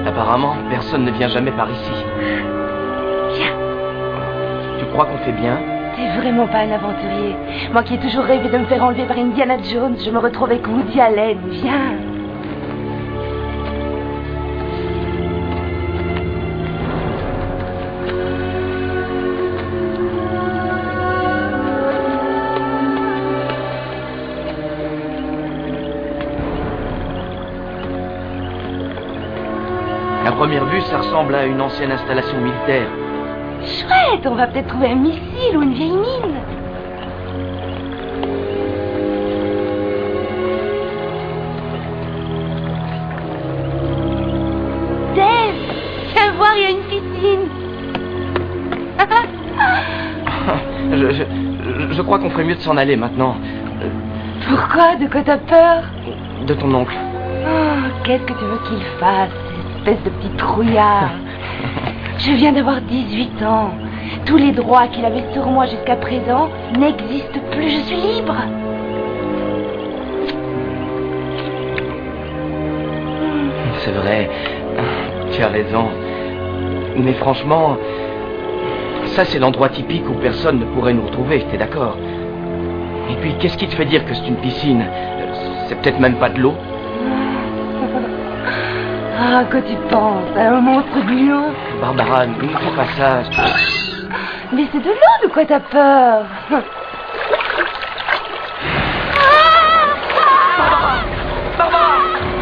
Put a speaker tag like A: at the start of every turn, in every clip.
A: Apparemment, personne ne vient jamais par ici.
B: Viens.
A: Tu crois qu'on fait bien?
B: T'es vraiment pas un aventurier. Moi qui ai toujours rêvé de me faire enlever par Indiana Jones, je me retrouve avec Woody Allen. Viens.
A: À première vue, ça ressemble à une ancienne installation militaire.
B: Chouette, on va peut-être trouver un missile ou une vieille mine. Dave, viens voir, il y a une piscine.
A: Je crois qu'on ferait mieux de s'en aller maintenant.
B: Pourquoi? De quoi t'as peur?
A: De ton oncle.
B: Oh, qu'est-ce que tu veux qu'il fasse, espèce de petit trouillard? Je viens d'avoir 18 ans. Tous les droits qu'il avait sur moi jusqu'à présent n'existent plus. Je suis libre.
A: C'est vrai. Tu as raison. Mais franchement, ça c'est l'endroit typique où personne ne pourrait nous retrouver, t'es d'accord? Et puis, qu'est-ce qui te fait dire que c'est une piscine? C'est peut-être même pas de l'eau?
B: Ah, que tu penses à un monstre gluant?
A: Barbara, ne fais pas ça.
B: Mais c'est de l'eau, de quoi t'as peur?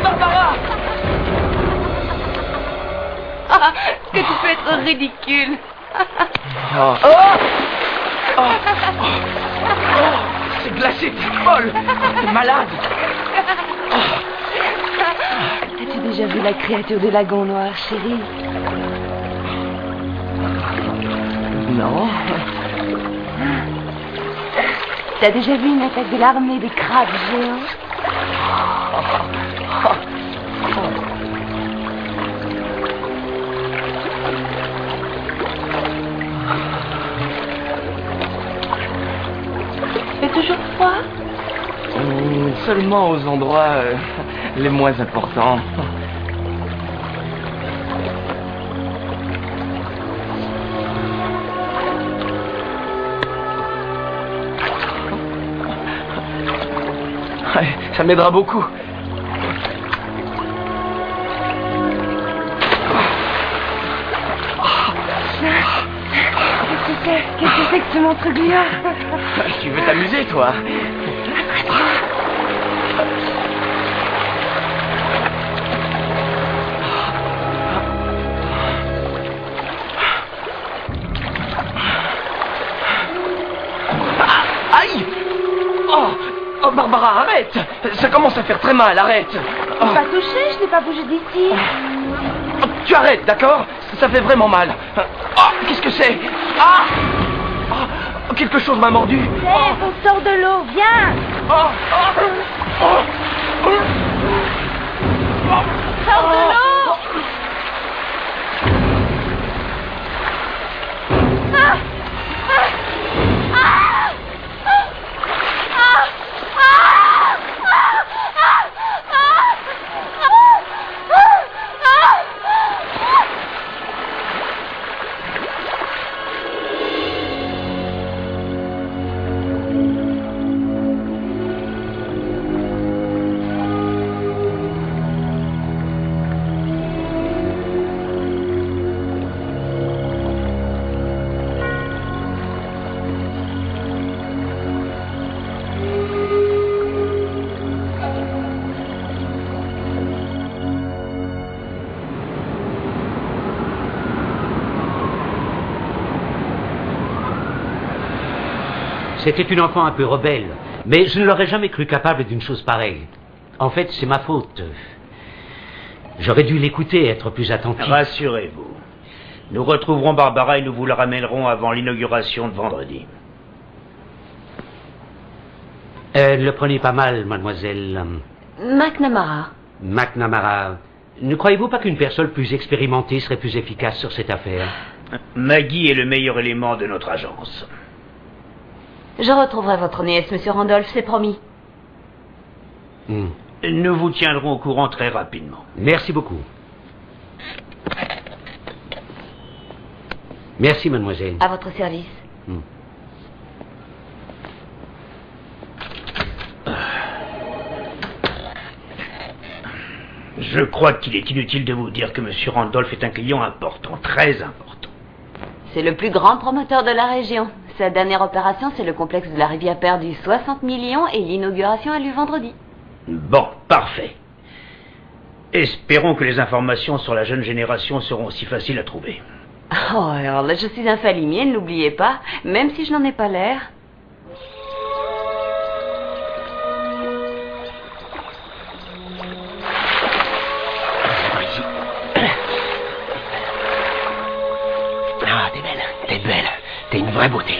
A: Barbara!
B: Ah, que tu peux être ridicule.
A: Oh. C'est glacé, t'es folle. T'es malade.
B: As-tu déjà vu la créature du lagon noir, chérie?
A: Non.
B: T'as déjà vu une attaque de l'armée des crabes géants? Il fait toujours froid?
A: Seulement aux endroits les moins importants. Ouais, ça m'aidera beaucoup.
B: Qu'est-ce que c'est que ce monstre gluant?
A: Tu veux t'amuser, toi? Aïe! Oh, Barbara, arrête! Ça commence à faire très mal, arrête!
B: Je t'ai pas touché, je t'ai pas bougé d'ici.
A: Tu arrêtes, d'accord? Ça fait vraiment mal. Oh, qu'est-ce que c'est? Ah! Oh, quelque chose m'a mordu.
B: Dave, on sort de l'eau, viens!
A: Oh,
B: Sors de l'eau!
C: C'était une enfant un peu rebelle, mais je ne l'aurais jamais cru capable d'une chose pareille. En fait, c'est ma faute. J'aurais dû l'écouter et être plus attentif.
D: Rassurez-vous. Nous retrouverons Barbara et nous vous la ramènerons avant l'inauguration de vendredi.
C: Le prenez pas mal, mademoiselle
B: McNamara.
C: McNamara. Ne croyez-vous pas qu'une personne plus expérimentée serait plus efficace sur cette affaire?
D: Maggie est le meilleur élément de notre agence.
B: Je retrouverai votre nièce, monsieur Randolph, c'est promis.
D: Nous vous tiendrons au courant très rapidement.
C: Merci beaucoup. Merci, mademoiselle.
B: À votre service.
D: Je crois qu'il est inutile de vous dire que M. Randolph est un client important, très important.
B: C'est le plus grand promoteur de la région. Sa dernière opération, c'est le complexe de la Rivière perdue, 60 millions, et l'inauguration a lieu vendredi.
D: Bon, parfait. Espérons que les informations sur la jeune génération seront aussi faciles à trouver.
B: Oh, alors là, je suis un falimier, ne l'oubliez pas, même si je n'en ai pas l'air.
E: Ah, t'es belle, t'es une vraie beauté.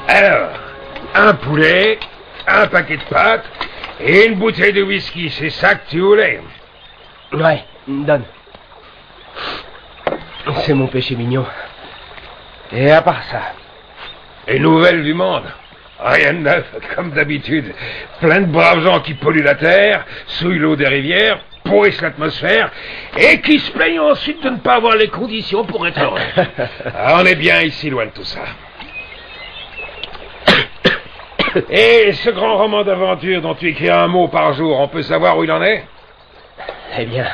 F: Alors, un poulet, un paquet de pâtes et une bouteille de whisky, c'est ça que tu voulais?
E: Ouais, donne. C'est mon péché mignon. Et à part ça?
F: Les nouvelles du monde. Rien de neuf, comme d'habitude. Plein de braves gens qui polluent la terre, souillent l'eau des rivières, pourrissent l'atmosphère, et qui se plaignent ensuite de ne pas avoir les conditions pour être heureux. Ah, on est bien ici, loin de tout ça. Et ce grand roman d'aventure dont tu écris un mot par jour, on peut savoir où il en est?
E: Eh bien,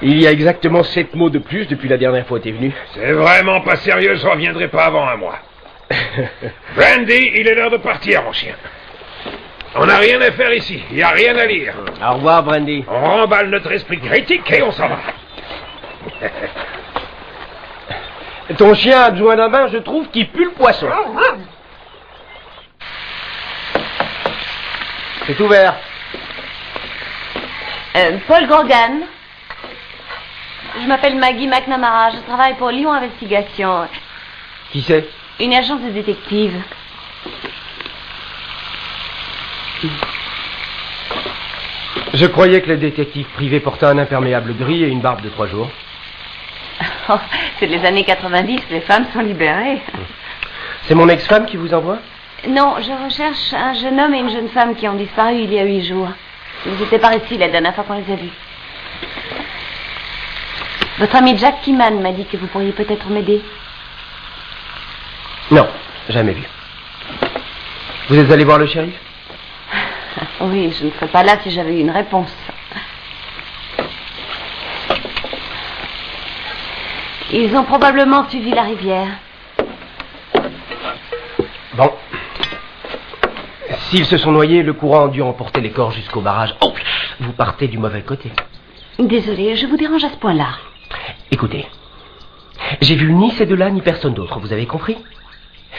E: il y a exactement 7 mots de plus depuis la dernière fois que t'es venu.
F: C'est vraiment pas sérieux, je reviendrai pas avant un mois. Brandy, il est l'heure de partir, mon chien. On n'a rien à faire ici, il n'y a rien à lire.
E: Au revoir, Brandy.
F: On remballe notre esprit critique et on s'en va.
E: Ton chien a besoin d'un bain, je trouve, qui pue le poisson. C'est ouvert.
B: Paul Grogan. Je m'appelle Maggie McNamara, je travaille pour Lyon Investigation.
E: Qui c'est?
B: Une agence de détectives.
E: Je croyais que les détectives privés portaient un imperméable gris et une barbe de 3 jours.
B: Oh, c'est les années 90, les femmes sont libérées.
E: C'est mon ex-femme qui vous envoie?
B: Non, je recherche un jeune homme et une jeune femme qui ont disparu il y a 8 jours. Ils étaient par ici la dernière fois qu'on les a vus. Votre ami Jack Kiman m'a dit que vous pourriez peut-être m'aider.
E: Non, jamais vu. Vous êtes allé voir le shérif?
B: Oui, je ne serais pas là si j'avais eu une réponse. Ils ont probablement suivi la rivière.
E: Bon. S'ils se sont noyés, le courant a dû emporter les corps jusqu'au barrage. Oh, vous partez du mauvais côté.
B: Désolée, je vous dérange à ce point-là.
E: Écoutez, j'ai vu ni ces deux-là, ni personne d'autre, vous avez compris?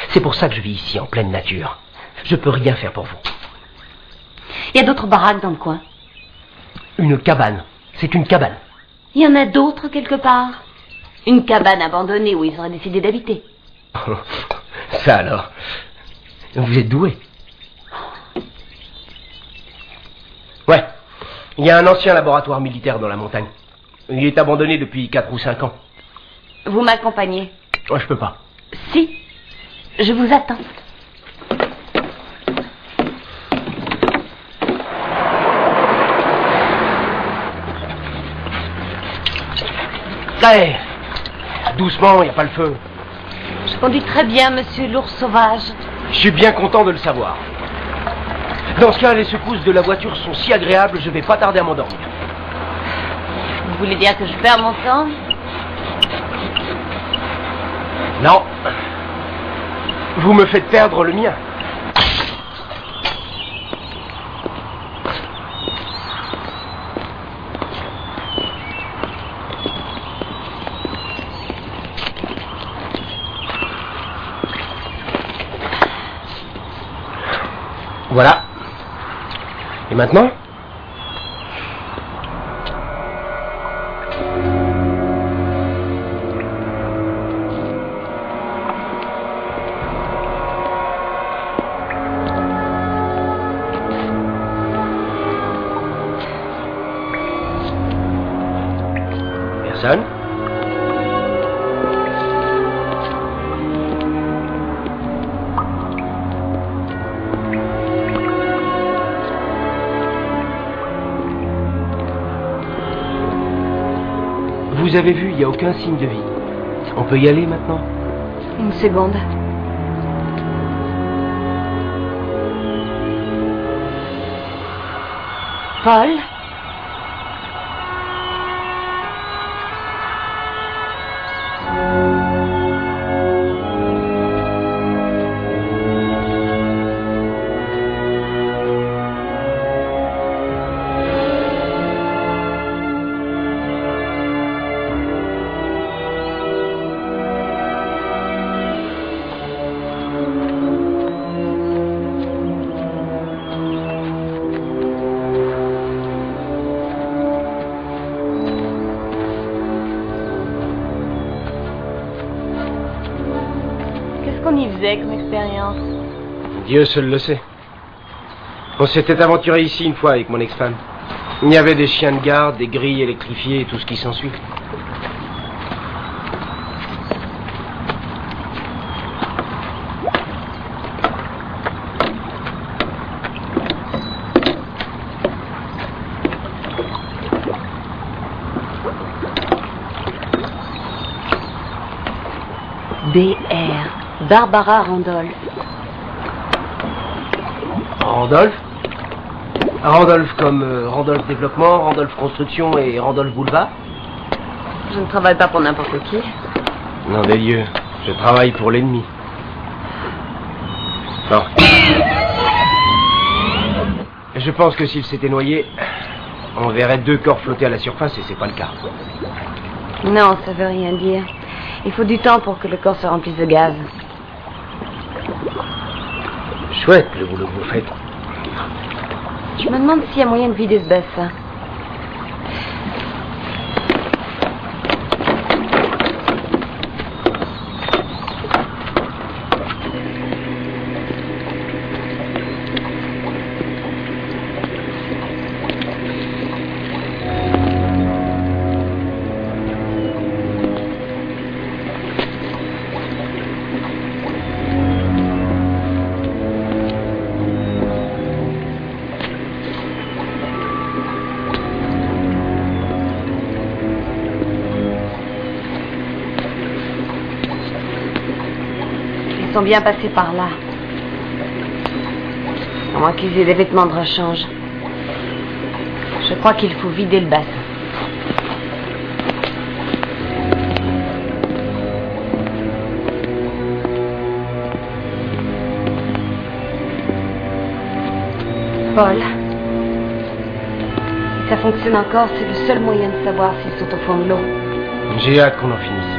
E: C'est pour ça que je vis ici, en pleine nature. Je peux rien faire pour vous.
B: Il y a d'autres baraques dans le coin.
E: Une cabane. C'est une cabane.
B: Il y en a d'autres quelque part. Une cabane abandonnée où ils auraient décidé d'habiter.
E: Ça alors. Vous êtes doué. Ouais. Il y a un ancien laboratoire militaire dans la montagne. Il est abandonné depuis 4 ou 5 ans.
B: Vous m'accompagnez?
E: Oh, je peux pas.
B: Si. Je vous attends.
E: Hey, doucement, il n'y a pas le feu.
B: Je conduis très bien, monsieur l'ours sauvage.
E: Je suis bien content de le savoir. Dans ce cas, les secousses de la voiture sont si agréables, je vais pas tarder à m'endormir.
B: Vous voulez dire que je perds mon temps?
E: Non. Vous me faites perdre le mien. Voilà. Et maintenant ? Personne? Vous avez vu, il n'y a aucun signe de vie. On peut y aller maintenant?
B: Une seconde. Paul?
G: Qu'on y faisait comme expérience?
E: Dieu seul le sait. On s'était aventuré ici une fois avec mon ex-femme. Il y avait des chiens de garde, des grilles électrifiées et tout ce qui s'ensuit.
B: BR. Barbara Randolph.
E: Randolph? Randolph comme Randolph Développement, Randolph Construction et Randolph Boulevard?
B: Je ne travaille pas pour n'importe qui.
E: Non des lieux, je travaille pour l'ennemi. Bon. Je pense que s'il s'était noyé, on verrait 2 corps flotter à la surface et c'est pas le cas.
B: Non, ça veut rien dire. Il faut du temps pour que le corps se remplisse de gaz.
E: Chouette le boulot que vous faites.
B: Je me demande s'il y a moyen de vider ce bassin. Ils sont bien passés par là. À moins qu'ils aient des vêtements de rechange. Je crois qu'il faut vider le bassin. Paul, si ça fonctionne encore, c'est le seul moyen de savoir s'ils sont au fond de l'eau.
E: J'ai hâte qu'on en finisse.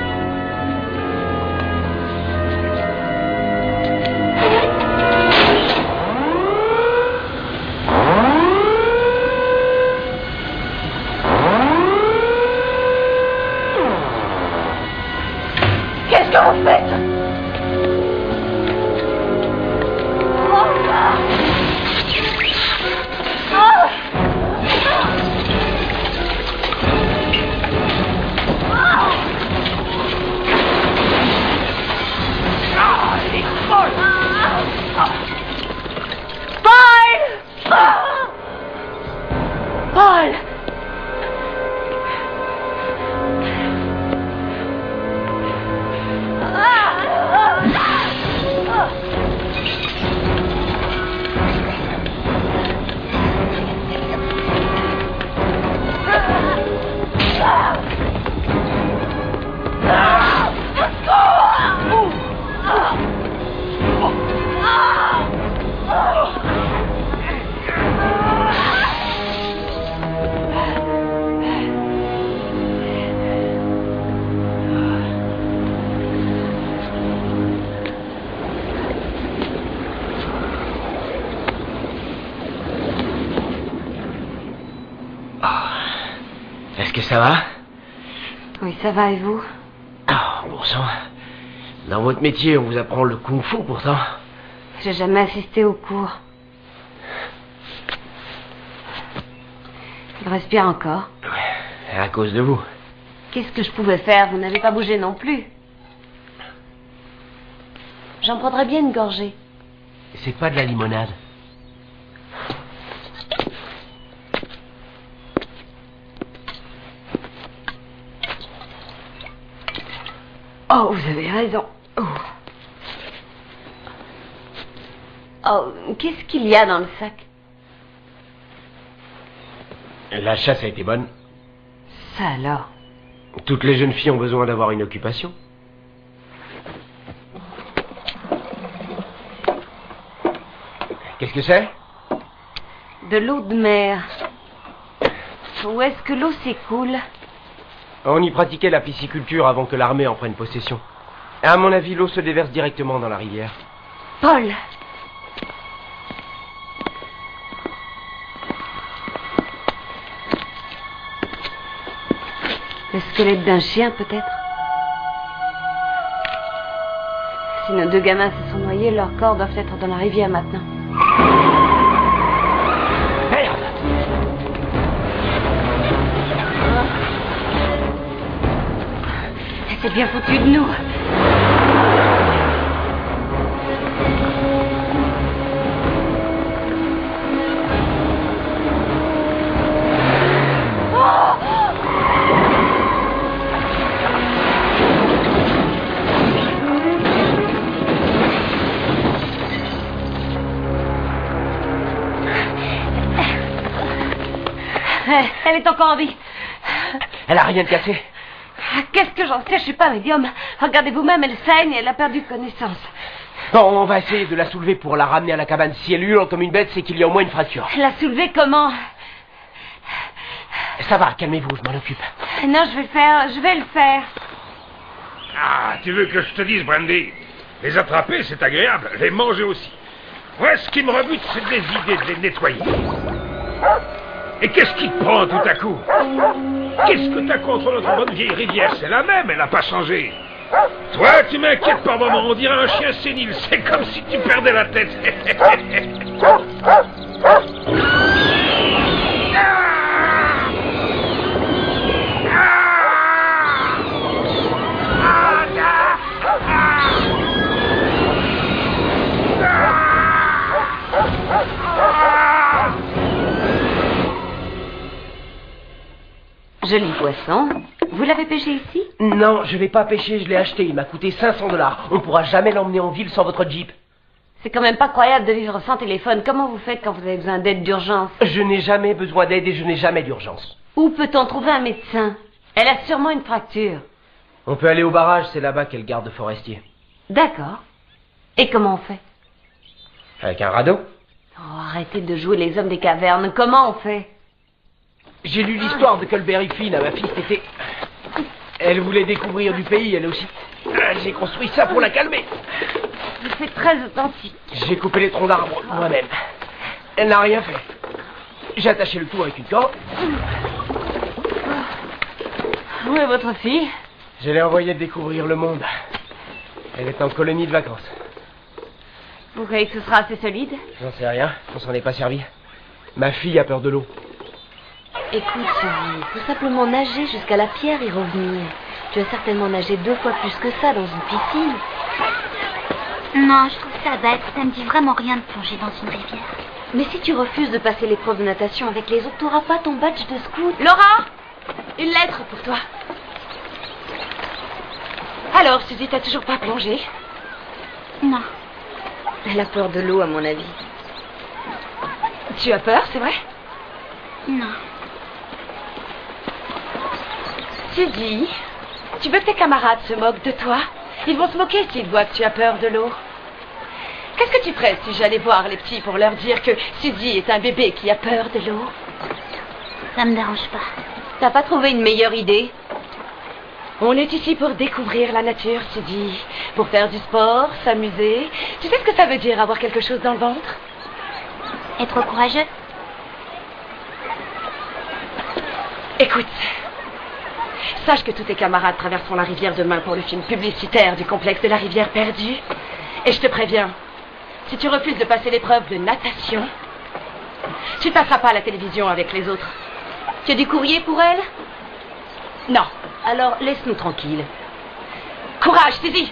B: Qu'est-ce que vous faites? Paul!
E: Est-ce que ça va?
B: Oui, ça va et vous?
E: Oh, bon sang. Dans votre métier, on vous apprend le kung-fu pourtant.
B: J'ai jamais assisté au cours. Il respire encore.
E: Ouais, à cause de vous.
B: Qu'est-ce que je pouvais faire? Vous n'avez pas bougé non plus. J'en prendrais bien une gorgée.
E: C'est pas de la limonade.
B: Oh, vous avez raison. Oh, qu'est-ce qu'il y a dans le sac?
E: La chasse a été bonne.
B: Ça alors?
E: Toutes les jeunes filles ont besoin d'avoir une occupation. Qu'est-ce que c'est?
B: De l'eau de mer. Où est-ce que l'eau s'écoule?
E: On y pratiquait la pisciculture avant que l'armée en prenne possession. À mon avis, l'eau se déverse directement dans la rivière.
B: Paul! Le squelette d'un chien, peut-être? Si nos deux gamins se sont noyés, leurs corps doivent être dans la rivière maintenant.
E: Merde!
B: C'est bien foutu de nous. Elle est encore en vie.
E: Elle a rien de cassé.
B: Qu'est-ce que j'en sais? Je suis pas médium. Regardez vous-même, elle saigne et elle a perdu connaissance.
E: Bon, on va essayer de la soulever pour la ramener à la cabane. Si elle hurle comme une bête, c'est qu'il y a au moins une fracture.
B: La soulever comment?
E: Ça va, calmez-vous, je m'en occupe.
B: Non, je vais le faire.
F: Ah, tu veux que je te dise, Brandy? Les attraper, c'est agréable. Les manger aussi. Moi, ce qui me rebute, c'est des idées de les nettoyer. Et qu'est-ce qui te prend tout à coup? Qu'est-ce que t'as contre notre bonne vieille rivière? C'est la même, elle n'a pas changé. Toi, tu m'inquiètes par moment, on dirait un chien sénile. C'est comme si tu perdais la tête.
B: Joli poisson. Vous l'avez pêché ici?
E: Non, je vais pas pêcher, je l'ai acheté. Il m'a coûté 500 $. On pourra jamais l'emmener en ville sans votre Jeep.
B: C'est quand même pas croyable de vivre sans téléphone. Comment vous faites quand vous avez besoin d'aide d'urgence?
E: Je n'ai jamais besoin d'aide et je n'ai jamais d'urgence.
B: Où peut-on trouver un médecin? Elle a sûrement une fracture.
E: On peut aller au barrage, c'est là-bas qu'est le garde forestier.
B: D'accord. Et comment on fait?
E: Avec un radeau?
B: Oh, arrêtez de jouer les hommes des cavernes. Comment on fait?
E: J'ai lu l'histoire de Culberry Finn à ma fille cet été. Elle voulait découvrir du pays, elle aussi. J'ai construit ça pour la calmer.
B: C'est très authentique.
E: J'ai coupé les troncs d'arbres moi-même. Elle n'a rien fait. J'ai attaché le tout avec une corde.
B: Où est votre fille?
E: Je l'ai envoyée découvrir le monde. Elle est en colonie de vacances.
B: Vous croyez que ce sera assez solide?
E: J'en sais rien, on s'en est pas servi. Ma fille a peur de l'eau.
H: Écoute, il faut simplement nager jusqu'à la pierre et revenir. Tu as certainement nagé 2 fois plus que ça dans une piscine.
I: Non, je trouve ça bête. Ça me dit vraiment rien de plonger dans une rivière.
H: Mais si tu refuses de passer l'épreuve de natation avec les autres, t'auras pas ton badge de scout.
B: Laura, une lettre pour toi. Alors, Suzy, t'as toujours pas plongé?
I: Non.
H: Elle a peur de l'eau, à mon avis.
B: Tu as peur, c'est vrai?
I: Non.
B: Suzy, tu veux que tes camarades se moquent de toi? Ils vont se moquer s'ils voient que tu as peur de l'eau. Qu'est-ce que tu ferais si j'allais voir les petits pour leur dire que Suzy est un bébé qui a peur de l'eau?
I: Ça me dérange pas.
B: T'as pas trouvé une meilleure idée? On est ici pour découvrir la nature, Suzy. Pour faire du sport, s'amuser. Tu sais ce que ça veut dire avoir quelque chose dans le ventre?
I: Être courageux?
B: Écoute, sache que tous tes camarades traverseront la rivière demain pour le film publicitaire du complexe de la rivière perdue. Et je te préviens, si tu refuses de passer l'épreuve de natation, tu ne passeras pas à la télévision avec les autres. Tu as du courrier pour elle? Non.
H: Alors, laisse-nous tranquilles.
B: Courage, saisis.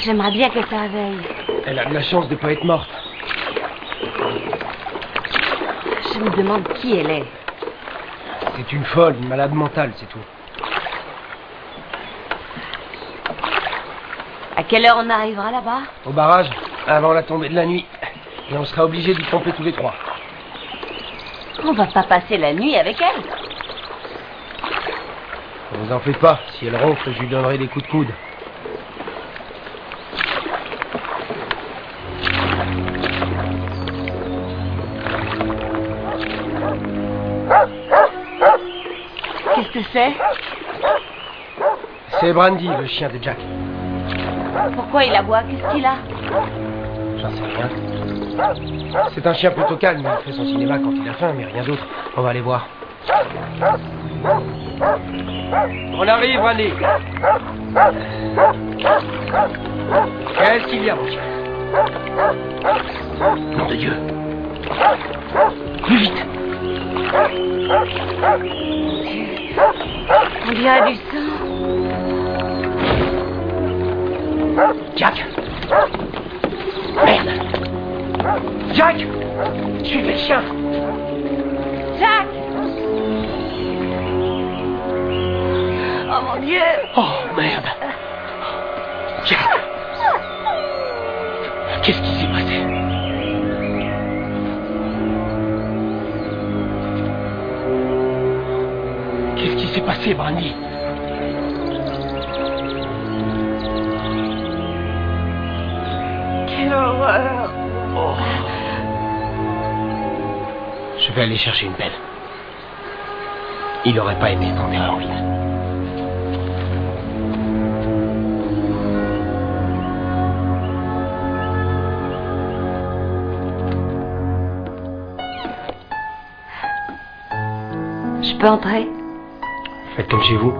H: J'aimerais bien qu'elle se réveille.
E: Elle a de la chance de ne pas être morte.
H: Je me demande qui elle est.
E: C'est une folle, une malade mentale, c'est tout.
H: À quelle heure on arrivera là-bas?
E: Au barrage, avant la tombée de la nuit. Et on sera obligé d'y camper tous les trois.
H: On va pas passer la nuit avec elle.
E: Ne vous en faites pas, si elle ronfle, je lui donnerai des coups de coude.
B: Qu'est-ce que c'est?
E: C'est Brandy, le chien de Jack.
B: Pourquoi il aboie? Qu'est-ce qu'il a?
E: J'en sais rien. C'est un chien plutôt calme, il fait son cinéma quand il a faim, mais rien d'autre. On va aller voir. On arrive, Brandy. Qu'est-ce qu'il y a, mon chien? Nom de Dieu. Plus vite.
B: On dirait du sang.
E: Jack. Merde. Jack. Suivez le chien.
B: Jack! Oh mon Dieu!
E: Oh, merde. Jack. Qu'est-ce qui s'est passé? Qu'est-ce qui s'est passé, Brandy?
B: Quelle horreur!
E: Oh. Je vais aller chercher une pelle. Il n'aurait pas aimé être enterré en ville.
H: Je peux entrer?
E: Faites comme chez vous.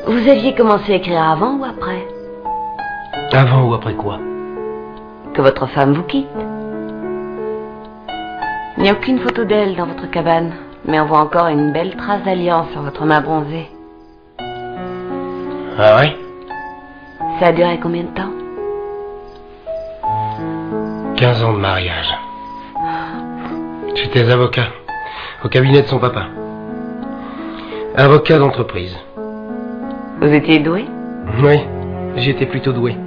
H: Vous aviez commencé à écrire avant ou après?
E: Avant ou après quoi?
H: Que votre femme vous quitte. Il n'y a aucune photo d'elle dans votre cabane, mais on voit encore une belle trace d'alliance sur votre main bronzée.
E: Ah ouais?
H: Ça a duré combien de temps?
E: 15 ans de mariage. J'étais avocat, au cabinet de son papa. Avocat d'entreprise.
H: Vous étiez doué?
E: Oui, j'étais plutôt doué.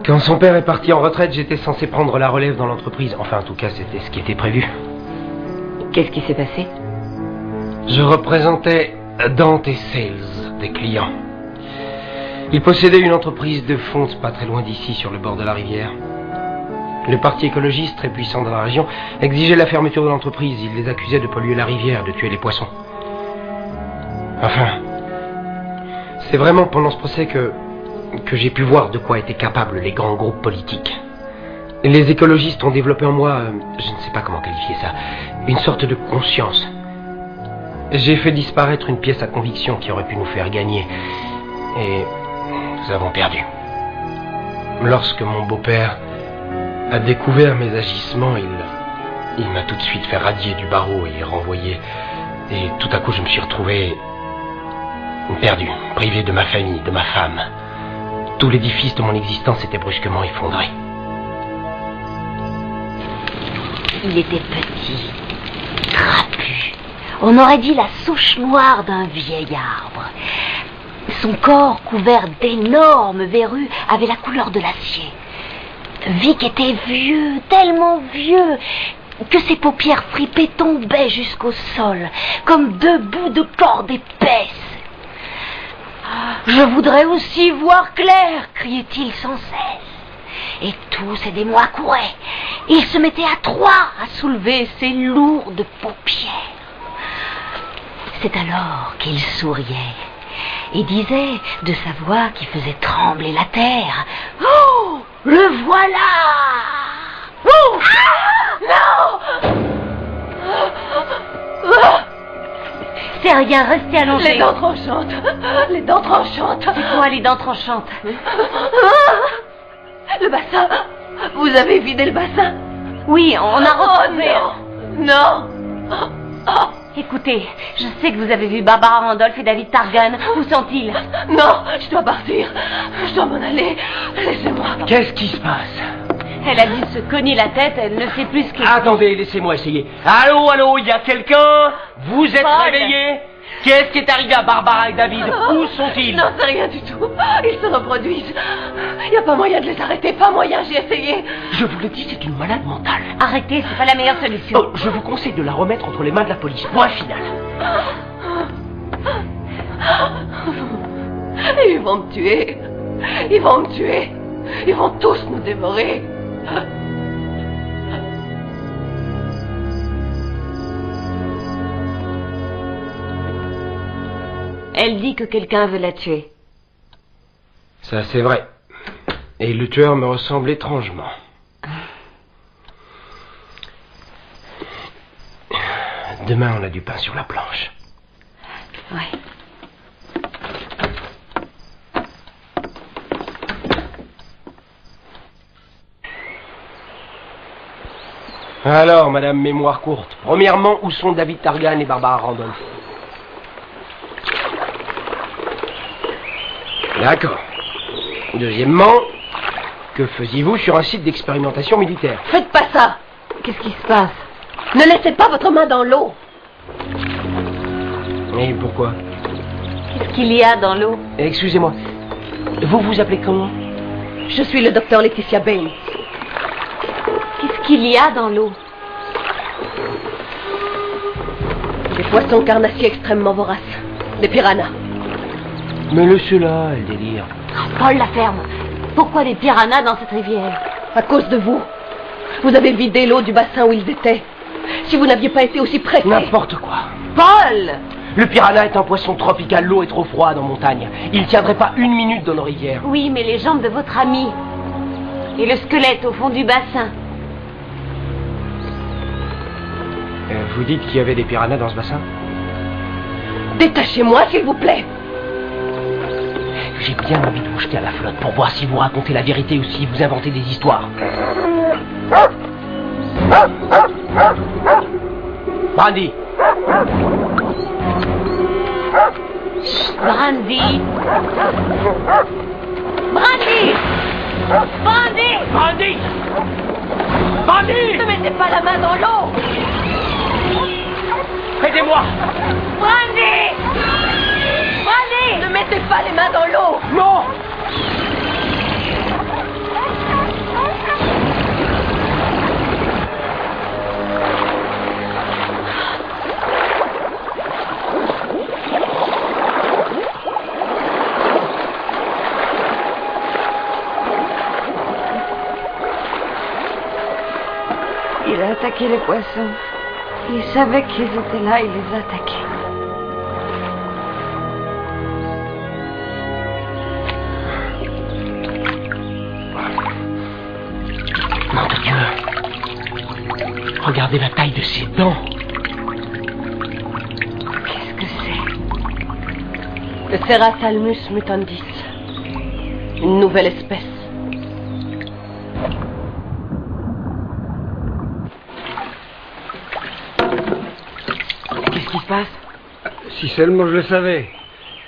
E: Quand son père est parti en retraite, j'étais censé prendre la relève dans l'entreprise. Enfin, en tout cas, c'était ce qui était prévu.
H: Qu'est-ce qui s'est passé?
E: Je représentais Dante et Sales, des clients. Ils possédaient une entreprise de fonte pas très loin d'ici, sur le bord de la rivière. Le parti écologiste, très puissant dans la région, exigeait la fermeture de l'entreprise. Il les accusait de polluer la rivière, de tuer les poissons. Enfin, c'est vraiment pendant ce procès que j'ai pu voir de quoi étaient capables les grands groupes politiques. Les écologistes ont développé en moi, je ne sais pas comment qualifier ça, une sorte de conscience. J'ai fait disparaître une pièce à conviction qui aurait pu nous faire gagner. Et nous avons perdu. Lorsque mon beau-père a découvert mes agissements, il m'a tout de suite fait radier du barreau et renvoyé. Et tout à coup, je me suis retrouvé perdu, privé de ma famille, de ma femme. Tout l'édifice de mon existence s'était brusquement effondré.
H: Il était petit, trapu. On aurait dit la souche noire d'un vieil arbre. Son corps, couvert d'énormes verrues, avait la couleur de l'acier. Vic était vieux, tellement vieux, que ses paupières fripées tombaient jusqu'au sol, comme deux bouts de corde épaisse. « Je voudrais aussi voir clair !» criait-il sans cesse. Et tous ses démons accouraient. Il se mettait à trois à soulever ses lourdes paupières. C'est alors qu'il souriait et disait de sa voix qui faisait trembler la terre: « Oh, le voilà !» Oh, ah, non! C'est rien, restez allongés.
B: Les dents tranchantes. Les dents tranchantes.
H: C'est quoi les dents tranchantes?
B: Le bassin. Vous avez vidé le bassin?
H: Oui, on a retrouvé...
B: Non.
H: Écoutez, je sais que vous avez vu Barbara Randolph et David Targan. Où sont-ils?
B: Non, je dois partir. Je dois m'en aller. Laissez-moi.
E: Qu'est-ce qui se passe?
H: Elle a dû se cogner la tête, elle ne sait plus ce qu'elle...
E: Attendez, laissez-moi essayer. Allô, allô, il y a quelqu'un? Vous êtes
H: Paul.
E: réveillés? Qu'est-ce qui est arrivé à Barbara et David? Où sont-ils?
B: Non, c'est rien du tout. Ils se reproduisent. Il n'y a pas moyen de les arrêter. Pas moyen, j'ai essayé.
E: Je vous le dis, c'est une malade mentale.
H: Arrêtez, c'est pas la meilleure solution.
E: Oh, je vous conseille de la remettre entre les mains de la police. Point final.
B: Ils vont me tuer. Ils vont me tuer. Ils vont tous nous dévorer.
H: Elle dit que quelqu'un veut la tuer.
E: Ça, c'est vrai. Et le tueur me ressemble étrangement. Demain, on a du pain sur la planche.
H: Ouais.
E: Alors, madame mémoire courte. Premièrement, où sont David Targan et Barbara Randolph? D'accord. Deuxièmement, que faisiez-vous sur un site d'expérimentation militaire?
B: Faites pas ça.
H: Qu'est-ce qui se passe?
B: Ne laissez pas votre main dans l'eau.
E: Et pourquoi?
H: Qu'est-ce qu'il y a dans l'eau?
E: Excusez-moi. Vous vous appelez comment?
B: Je suis le docteur Laetitia Baines.
H: Qu'est-ce qu'il y a dans l'eau?
B: Des poissons carnassiers extrêmement voraces. Des piranhas.
E: Mais laissez-la, elle délire.
H: Paul, la ferme. Pourquoi des piranhas dans cette rivière?
B: À cause de vous. Vous avez vidé l'eau du bassin où ils étaient. Si vous n'aviez pas été aussi pressé...
E: N'importe quoi.
B: Paul!
E: Le piranha est un poisson tropical, l'eau est trop froide en montagne. Il ne tiendrait pas une minute dans nos rivières.
H: Oui, mais les jambes de votre ami. Et le squelette au fond du bassin.
E: Vous dites qu'il y avait des piranhas dans ce bassin?
B: Détachez-moi, s'il vous plaît.
E: J'ai bien envie de vous jeter à la flotte pour voir si vous racontez la vérité ou si vous inventez des histoires. Brandy!
H: Brandy! Brandy! Brandy!
E: Brandy! Brandy!
B: Ne mettez pas la main dans l'eau.
E: Aidez-moi!
H: Brandy! Brandy!
B: Ne mettez pas les mains dans l'eau.
E: Non!
B: Il a attaqué les poissons. Il savait qu'ils étaient là, il les a attaqués.
E: Nom de Dieu! Regardez la taille de ses dents!
B: Qu'est-ce que c'est? Le Cerassalmus mutandis. Une nouvelle espèce.
E: Qu'est-ce qui se passe?
J: Si seulement je le savais.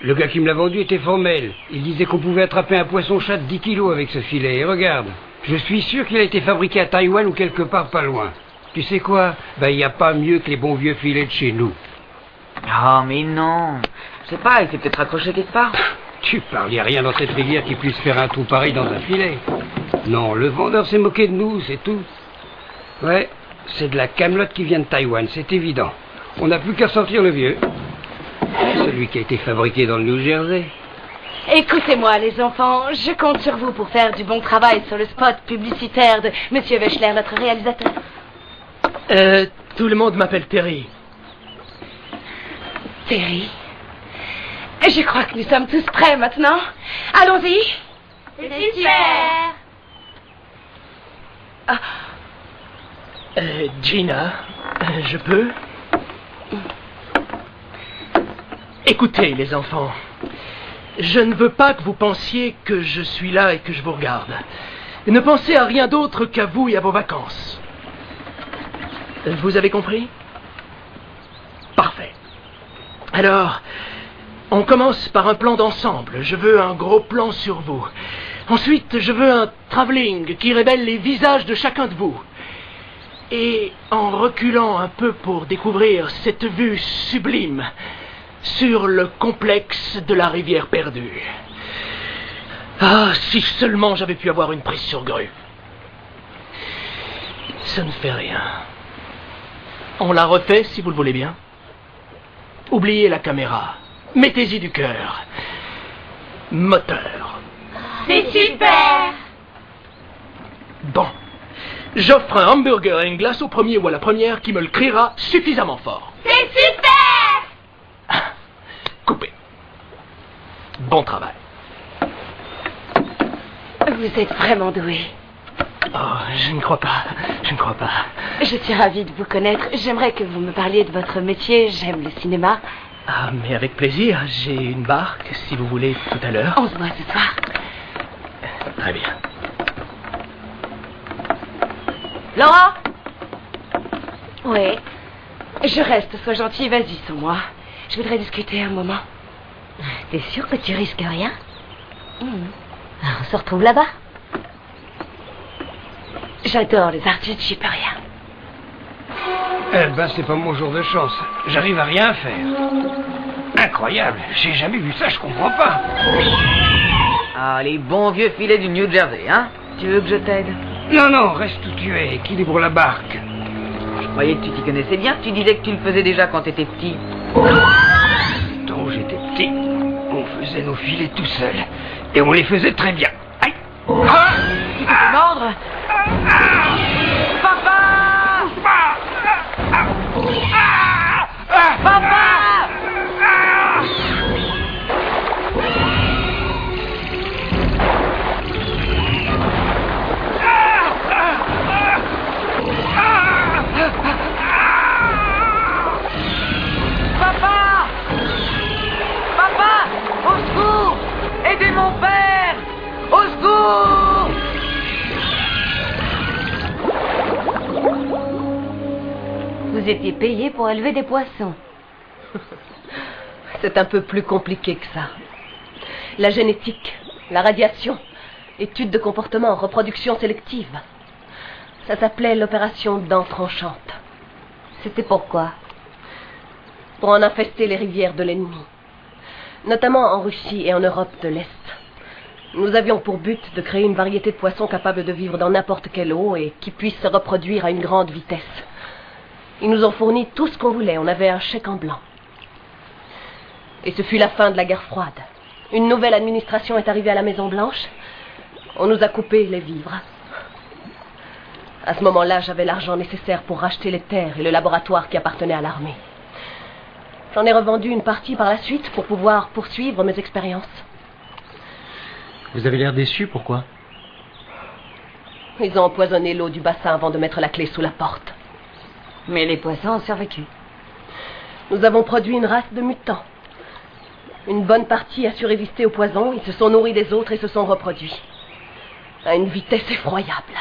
J: Le gars qui me l'a vendu était formel. Il disait qu'on pouvait attraper un poisson-chat de 10 kilos avec ce filet. Et regarde, je suis sûr qu'il a été fabriqué à Taïwan ou quelque part pas loin. Tu sais quoi? Ben, il n'y a pas mieux que les bons vieux filets de chez nous.
A: Oh, mais non. Je sais pas, il s'est peut-être accroché quelque part.
J: Tu parles, il n'y a rien dans cette rivière qui puisse faire un trou pareil dans un filet. Non, le vendeur s'est moqué de nous, c'est tout. Ouais, c'est de la camelote qui vient de Taïwan, c'est évident. On n'a plus qu'à sortir le vieux. Celui qui a été fabriqué dans le New Jersey.
B: Écoutez-moi, les enfants, je compte sur vous pour faire du bon travail sur le spot publicitaire de Monsieur Wechsler, notre réalisateur.
E: Tout le monde m'appelle Terry.
B: Terry, je crois que nous sommes tous prêts maintenant. Allons-y.
I: C'est super.
E: Gina, je peux?
K: Écoutez, les enfants, je ne veux pas que vous pensiez que je suis là et que je vous regarde. Ne pensez à rien d'autre qu'à vous et à vos vacances. Vous avez compris? Parfait. Alors, on commence par un plan d'ensemble. Je veux un gros plan sur vous. Ensuite, je veux un travelling qui révèle les visages de chacun de vous. Et en reculant un peu pour découvrir cette vue sublime sur le complexe de la rivière perdue. Ah, si seulement j'avais pu avoir une prise sur grue. Ça ne fait rien. On la refait si vous le voulez bien. Oubliez la caméra. Mettez-y du cœur. Moteur.
I: C'est super!
K: Bon. J'offre un hamburger et une glace au premier ou à la première qui me le criera suffisamment fort.
I: C'est super!
K: Coupé. Bon travail.
B: Vous êtes vraiment doué.
K: Oh, je ne crois pas. Je ne crois pas.
B: Je suis ravie de vous connaître. J'aimerais que vous me parliez de votre métier. J'aime le cinéma.
K: Ah, mais avec plaisir. J'ai une barque, si vous voulez, tout à l'heure.
B: On se voit ce soir.
K: Très bien.
B: Laura? Oui. Je reste. Sois gentil. Vas-y, sans moi. Je voudrais discuter un moment.
H: T'es sûr que tu risques rien? On se retrouve là-bas.
B: J'adore les artistes, j'y peux rien.
J: Eh ben, c'est pas mon jour de chance. J'arrive à rien faire. Incroyable. J'ai jamais vu ça, je comprends pas.
L: Ah, les bons vieux filets du New Jersey, hein? Tu veux que je t'aide?
J: Non, non, reste où tu es. Équilibre la barque.
L: Je croyais que tu t'y connaissais bien. Tu disais que tu le faisais déjà quand t'étais petit.
J: Quand j'étais petit, on faisait nos filets tout seuls. Et on les faisait très bien. Aïe! Ah!
B: Tu peux te mordre?
L: Papa!
B: Papa!
L: Papa! Papa! Au secours! Aidez mon père! Au secours!
H: Vous étiez payé pour élever des poissons.
M: C'est un peu plus compliqué que ça. La génétique, la radiation, études de comportement, reproduction sélective. Ça s'appelait l'opération dents tranchantes.
H: C'était pourquoi?
M: Pour en infester les rivières de l'ennemi. Notamment en Russie et en Europe de l'Est. Nous avions pour but de créer une variété de poissons capables de vivre dans n'importe quelle eau et qui puissent se reproduire à une grande vitesse. Ils nous ont fourni tout ce qu'on voulait. On avait un chèque en blanc. Et ce fut la fin de la guerre froide. Une nouvelle administration est arrivée à la Maison-Blanche. On nous a coupé les vivres. À ce moment-là, j'avais l'argent nécessaire pour racheter les terres et le laboratoire qui appartenait à l'armée. J'en ai revendu une partie par la suite pour pouvoir poursuivre mes expériences.
E: Vous avez l'air déçu, pourquoi?
M: Ils ont empoisonné l'eau du bassin avant de mettre la clé sous la porte.
H: Mais les poissons ont survécu.
M: Nous avons produit une race de mutants. Une bonne partie a su résister au poison, ils se sont nourris des autres et se sont reproduits. À une vitesse effroyable.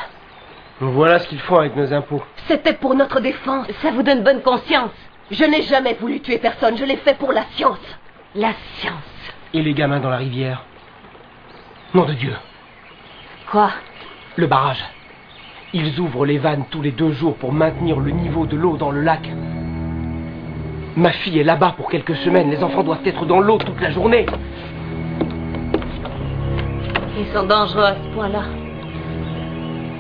E: Voilà ce qu'ils font avec nos impôts.
M: C'était pour notre défense.
H: Ça vous donne bonne conscience.
M: Je n'ai jamais voulu tuer personne, je l'ai fait pour la science.
H: La science.
E: Et les gamins dans la rivière? Nom de Dieu.
H: Quoi?
E: Le barrage. Ils ouvrent les vannes tous les 2 jours pour maintenir le niveau de l'eau dans le lac. Ma fille est là-bas pour quelques semaines. Les enfants doivent être dans l'eau toute la journée.
H: Ils sont dangereux à ce point-là.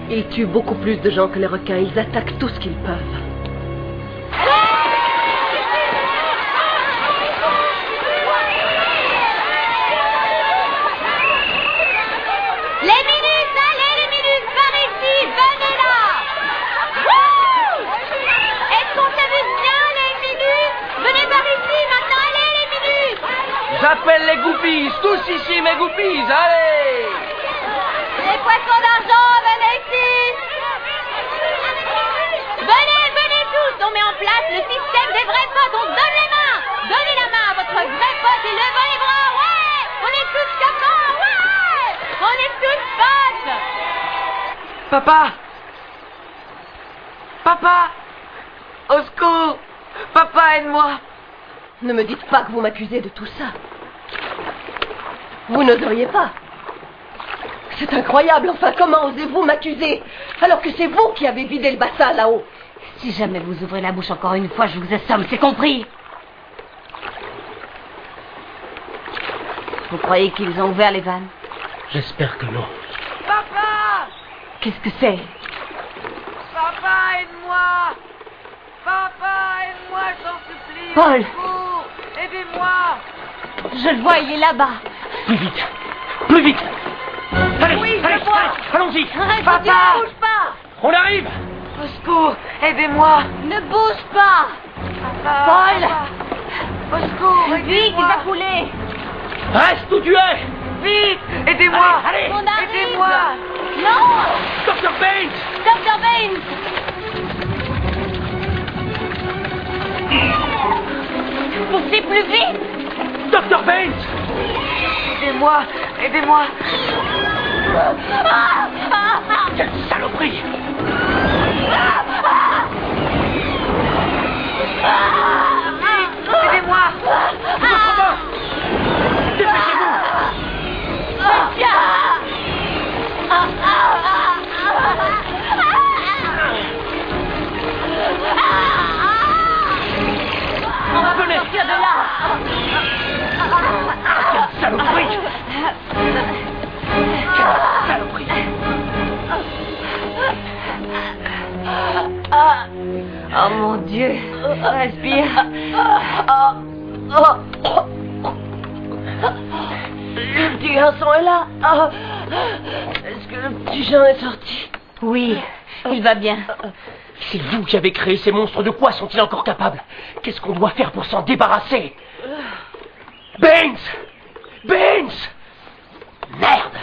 M: Ils tuent beaucoup plus de gens que les requins. Ils attaquent tout ce qu'ils peuvent.
I: Les minutes, allez les minutes, par ici, venez là. Wouh! Est-ce qu'on s'amuse bien les minutes? Venez par ici, maintenant, allez les minutes.
L: J'appelle les groupies, tous ici mes groupies, allez!
I: Les poissons d'argent, venez ici. Venez tous, on met en place le système des vrais potes, on donne les mains. Donnez la main à votre vrai pote.
L: Papa! Papa! Au secours! Papa, aide-moi!
M: Ne me dites pas que vous m'accusez de tout ça. Vous n'oseriez pas. C'est incroyable, enfin, comment osez-vous m'accuser alors que c'est vous qui avez vidé le bassin là-haut?
H: Si jamais vous ouvrez la bouche encore une fois, je vous assomme, c'est compris? Vous croyez qu'ils ont ouvert les vannes?
K: J'espère que non.
L: Papa!
H: Qu'est-ce que c'est?
L: Papa, aide-moi! Papa, aide-moi, j'en supplie!
H: Paul!
L: Au secours! Aidez-moi!
H: Je le vois, il est là-bas.
K: Plus vite! Plus vite! Allez,
L: Oui,
K: allez,
L: je vois.
K: allez, allons-y!
L: Papa!
M: Ne bouge pas!
K: On arrive!
L: Au secours! Aidez-moi!
H: Ne bouge pas!
L: Papa!
H: Paul!
L: Au secours!
H: Vite, il
L: Aidez-moi!
H: va couler!
K: Reste où tu es!
L: Vite! Aidez-moi!
K: Allez, allez.
H: On arrive!
L: Aidez-moi!
H: Non!
F: Dr. Baines!
H: Dr. Baines! Poussez plus vite!
K: Dr. Baines!
L: Aidez-moi! Aidez-moi!
K: Quelle saloperie!
L: Aidez-moi!
K: Votre main! Dépêchez-vous!
H: Venez! Sortir de là!
K: Quelle saloperie! Quelle saloperie!
H: Oh mon Dieu! Respire!
M: Le petit garçon est là. Est-ce que le petit Jean est sorti?
H: Oui, il va bien.
K: C'est vous qui avez créé ces monstres. De quoi sont-ils encore capables? Qu'est-ce qu'on doit faire pour s'en débarrasser? Baines! Baines! Merde!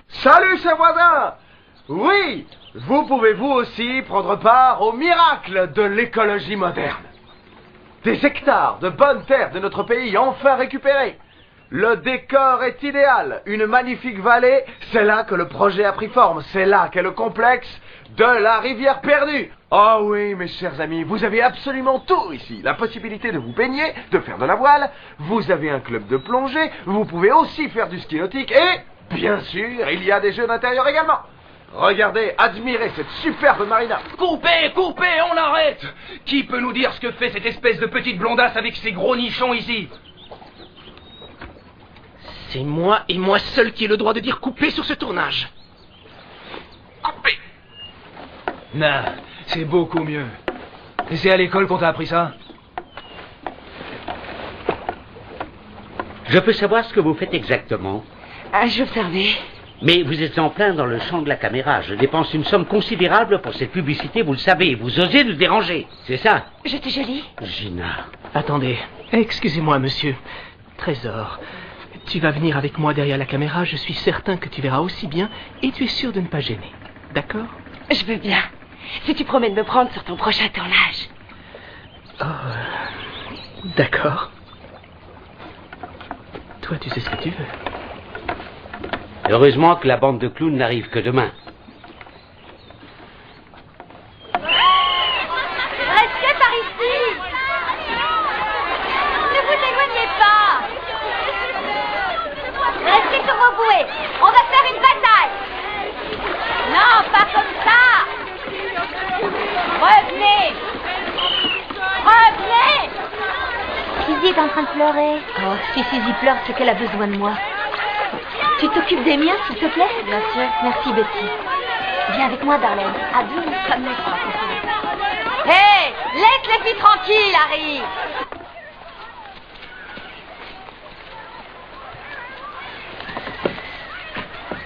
N: Salut, chers voisins! Oui, vous pouvez vous aussi prendre part au miracle de l'écologie moderne. Des hectares de bonnes terres de notre pays enfin récupérés. Le décor est idéal, une magnifique vallée, c'est là que le projet a pris forme, c'est là qu'est le complexe de la rivière perdue. Oh oui, mes chers amis, vous avez absolument tout ici. La possibilité de vous baigner, de faire de la voile, vous avez un club de plongée, vous pouvez aussi faire du ski nautique et, bien sûr, il y a des jeux d'intérieur également. Regardez, admirez cette superbe marina.
E: Coupez, coupez, on arrête! Qui peut nous dire ce que fait cette espèce de petite blondasse avec ses gros nichons ici?
K: C'est moi et moi seul qui ai le droit de dire couper sur ce tournage.
E: Coupez! Non, c'est beaucoup mieux. Et c'est à l'école qu'on t'a appris ça?
C: Je peux savoir ce que vous faites exactement?
H: J'observais.
C: Mais vous êtes en plein dans le champ de la caméra. Je dépense une somme considérable pour cette publicité, vous le savez. Vous osez nous déranger, c'est ça?
H: J'étais jolie?
C: Gina.
K: Attendez, excusez-moi, monsieur. Trésor, tu vas venir avec moi derrière la caméra, je suis certain que tu verras aussi bien et tu es sûr de ne pas gêner. D'accord?
B: Je veux bien. Si tu promets de me prendre sur ton prochain tournage.
K: Oh, d'accord. Toi, tu sais ce que tu veux.
C: Heureusement que la bande de clowns n'arrive que demain.
I: Restez par ici. Ne vous éloignez pas. Restez sur vos bouées. On va faire une bataille. Non, pas comme ça. Revenez. Revenez.
H: Suzy est en train de pleurer. Oh, si Suzy pleure, c'est qu'elle a besoin de moi. Tu t'occupes des miens, s'il te plaît? Bien sûr. Merci, Betty. Viens avec moi, Darlene. Adieu.
I: Hé, laisse les filles tranquilles, Harry.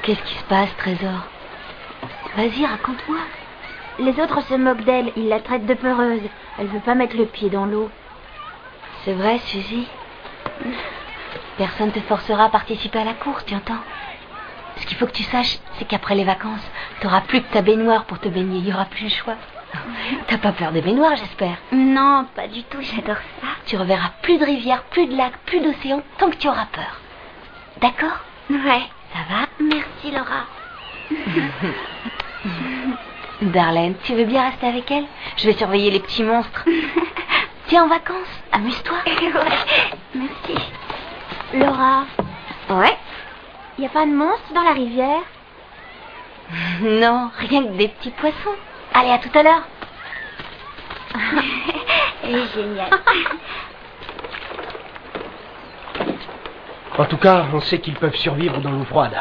H: Qu'est-ce qui se passe, Trésor? Vas-y, raconte-moi. Les autres se moquent d'elle. Ils la traitent de peureuse. Elle veut pas mettre le pied dans l'eau. C'est vrai, Suzy? Personne te forcera à participer à la course, tu entends? Ce qu'il faut que tu saches, c'est qu'après les vacances, t'auras plus que ta baignoire pour te baigner. Il y aura plus le choix. T'as pas peur des baignoires, j'espère?
I: Non, pas du tout, j'adore ça.
H: Tu reverras plus de rivières, plus de lacs, plus d'océans, tant que tu auras peur. D'accord?
I: Ouais.
H: Ça va?
I: Merci, Laura.
H: Darlene, tu veux bien rester avec elle? Je vais surveiller les petits monstres. Tu es en vacances? Amuse-toi.
I: Ouais, merci. Laura.
H: Ouais?
I: Y a pas de monstres dans la rivière?
H: Non, rien que des petits poissons. Allez, à tout à l'heure.
I: Elle est géniale.
K: En tout cas, on sait qu'ils peuvent survivre dans l'eau froide.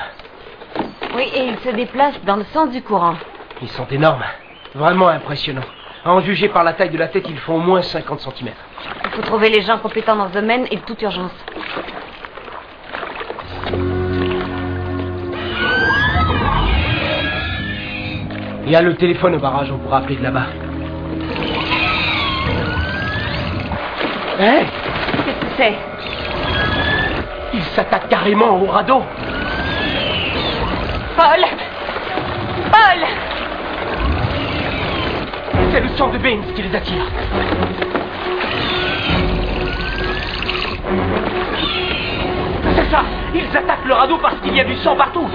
B: Oui, et ils se déplacent dans le sens du courant.
K: Ils sont énormes. Vraiment impressionnants. À en juger par la taille de la tête, ils font au moins 50 cm.
B: Il faut trouver les gens compétents dans ce domaine et de toute urgence.
K: Il y a le téléphone au barrage, on pourra appeler de là-bas. Hé!
B: Qu'est-ce que c'est?
K: Ils s'attaquent carrément au radeau.
B: Paul! Paul!
K: C'est le sang de Baines qui les attire. C'est ça! Ils attaquent le radeau parce qu'il y a du sang partout.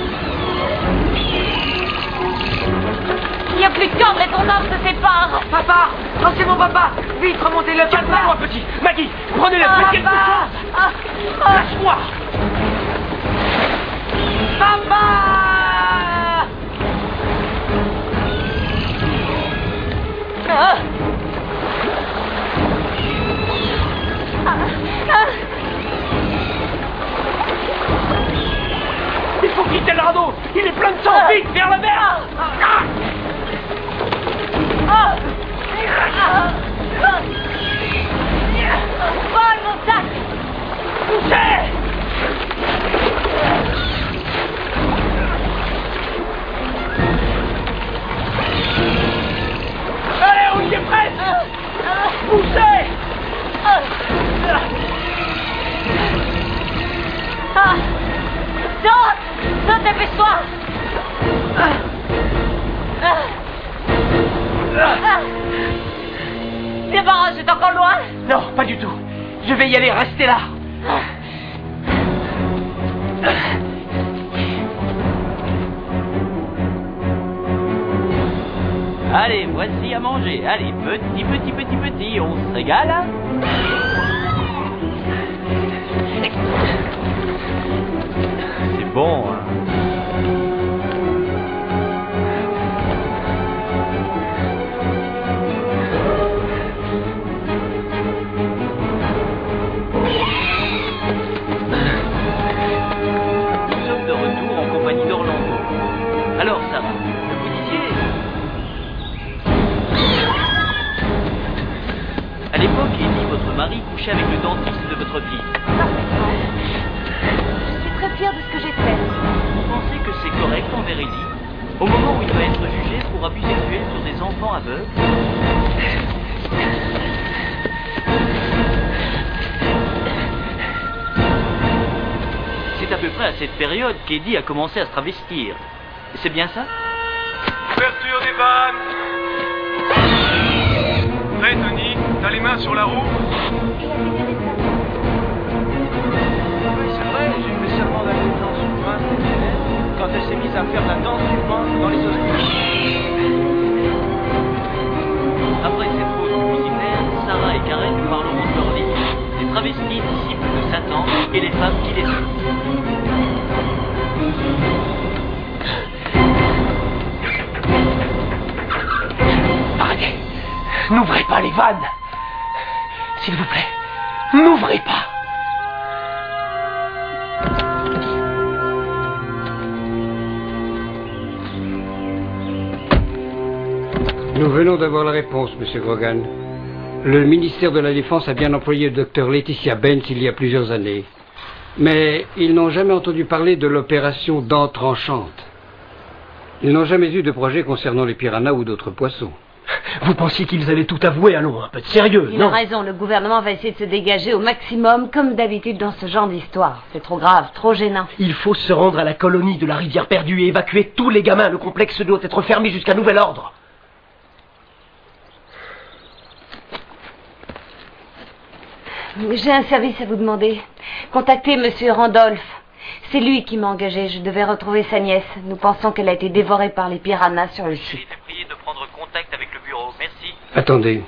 B: Il n'y a plus de cambre et ton âme se sépare.
K: Papa! Oh, c'est mon papa! Vite, remontez-le! Calme-toi, petit! Maggie, prenez-le! Faites quelque chose! Lâche-moi!
B: Papa!
K: Il faut quitter le radeau! Il est plein de sang! Vite, vers la mer!
B: Paul, mon sac!
K: Poussez! Allez, on y est presque! Poussez!
B: Saute, dépêche-toi! Le barrage est encore loin?
K: Non, pas du tout. Je vais y aller, restez là.
O: Allez, voici à manger. Allez, petit, on se régale. Hein? C'est bon, hein? Nous sommes de retour en compagnie d'Orlando. Alors, Sarah, que vous disiez? À l'époque, Eddie, votre mari, couchait avec le dentiste de votre fille.
B: Je suis très fière de ce que j'ai fait.
O: Vous pensez que c'est correct envers Eddie, au moment où il va être jugé pour abus sexuels sur des enfants aveugles? C'est à peu près à cette période qu'Eddie a commencé à se travestir. C'est bien ça?
P: Ouverture des vannes. Prêt, Tony? T'as les mains sur la roue?
N: Oui, c'est vrai, j'ai fait seulement la danse du pain quand elle s'est mise à faire la danse du pain dans les hospices.
O: Après cette pause publicitaire, Sarah et Karen nous parleront de leur vie, des travestis disciples de Satan et les femmes qui les aiment.
K: Arrêtez! N'ouvrez pas les vannes! S'il vous plaît, n'ouvrez pas!
J: Nous venons d'avoir la réponse, Monsieur Grogan. Le ministère de la Défense a bien employé le docteur Laetitia Baines il y a plusieurs années. Mais ils n'ont jamais entendu parler de l'opération dents tranchantes. Ils n'ont jamais eu de projet concernant les piranhas ou d'autres poissons.
K: Vous pensiez qu'ils allaient tout avouer? Allons, un peu de sérieux,
B: Il
K: non?
B: a raison, le gouvernement va essayer de se dégager au maximum, comme d'habitude dans ce genre d'histoire. C'est trop grave, trop gênant.
K: Il faut se rendre à la colonie de la rivière perdue et évacuer tous les gamins. Le complexe doit être fermé jusqu'à nouvel ordre.
B: J'ai un service à vous demander. Contactez Monsieur Randolph. C'est lui qui m'a engagé. Je devais retrouver sa nièce. Nous pensons qu'elle a été dévorée par les piranhas sur le site.
O: J'ai été prié de prendre contact avec le bureau. Merci.
J: Attendez.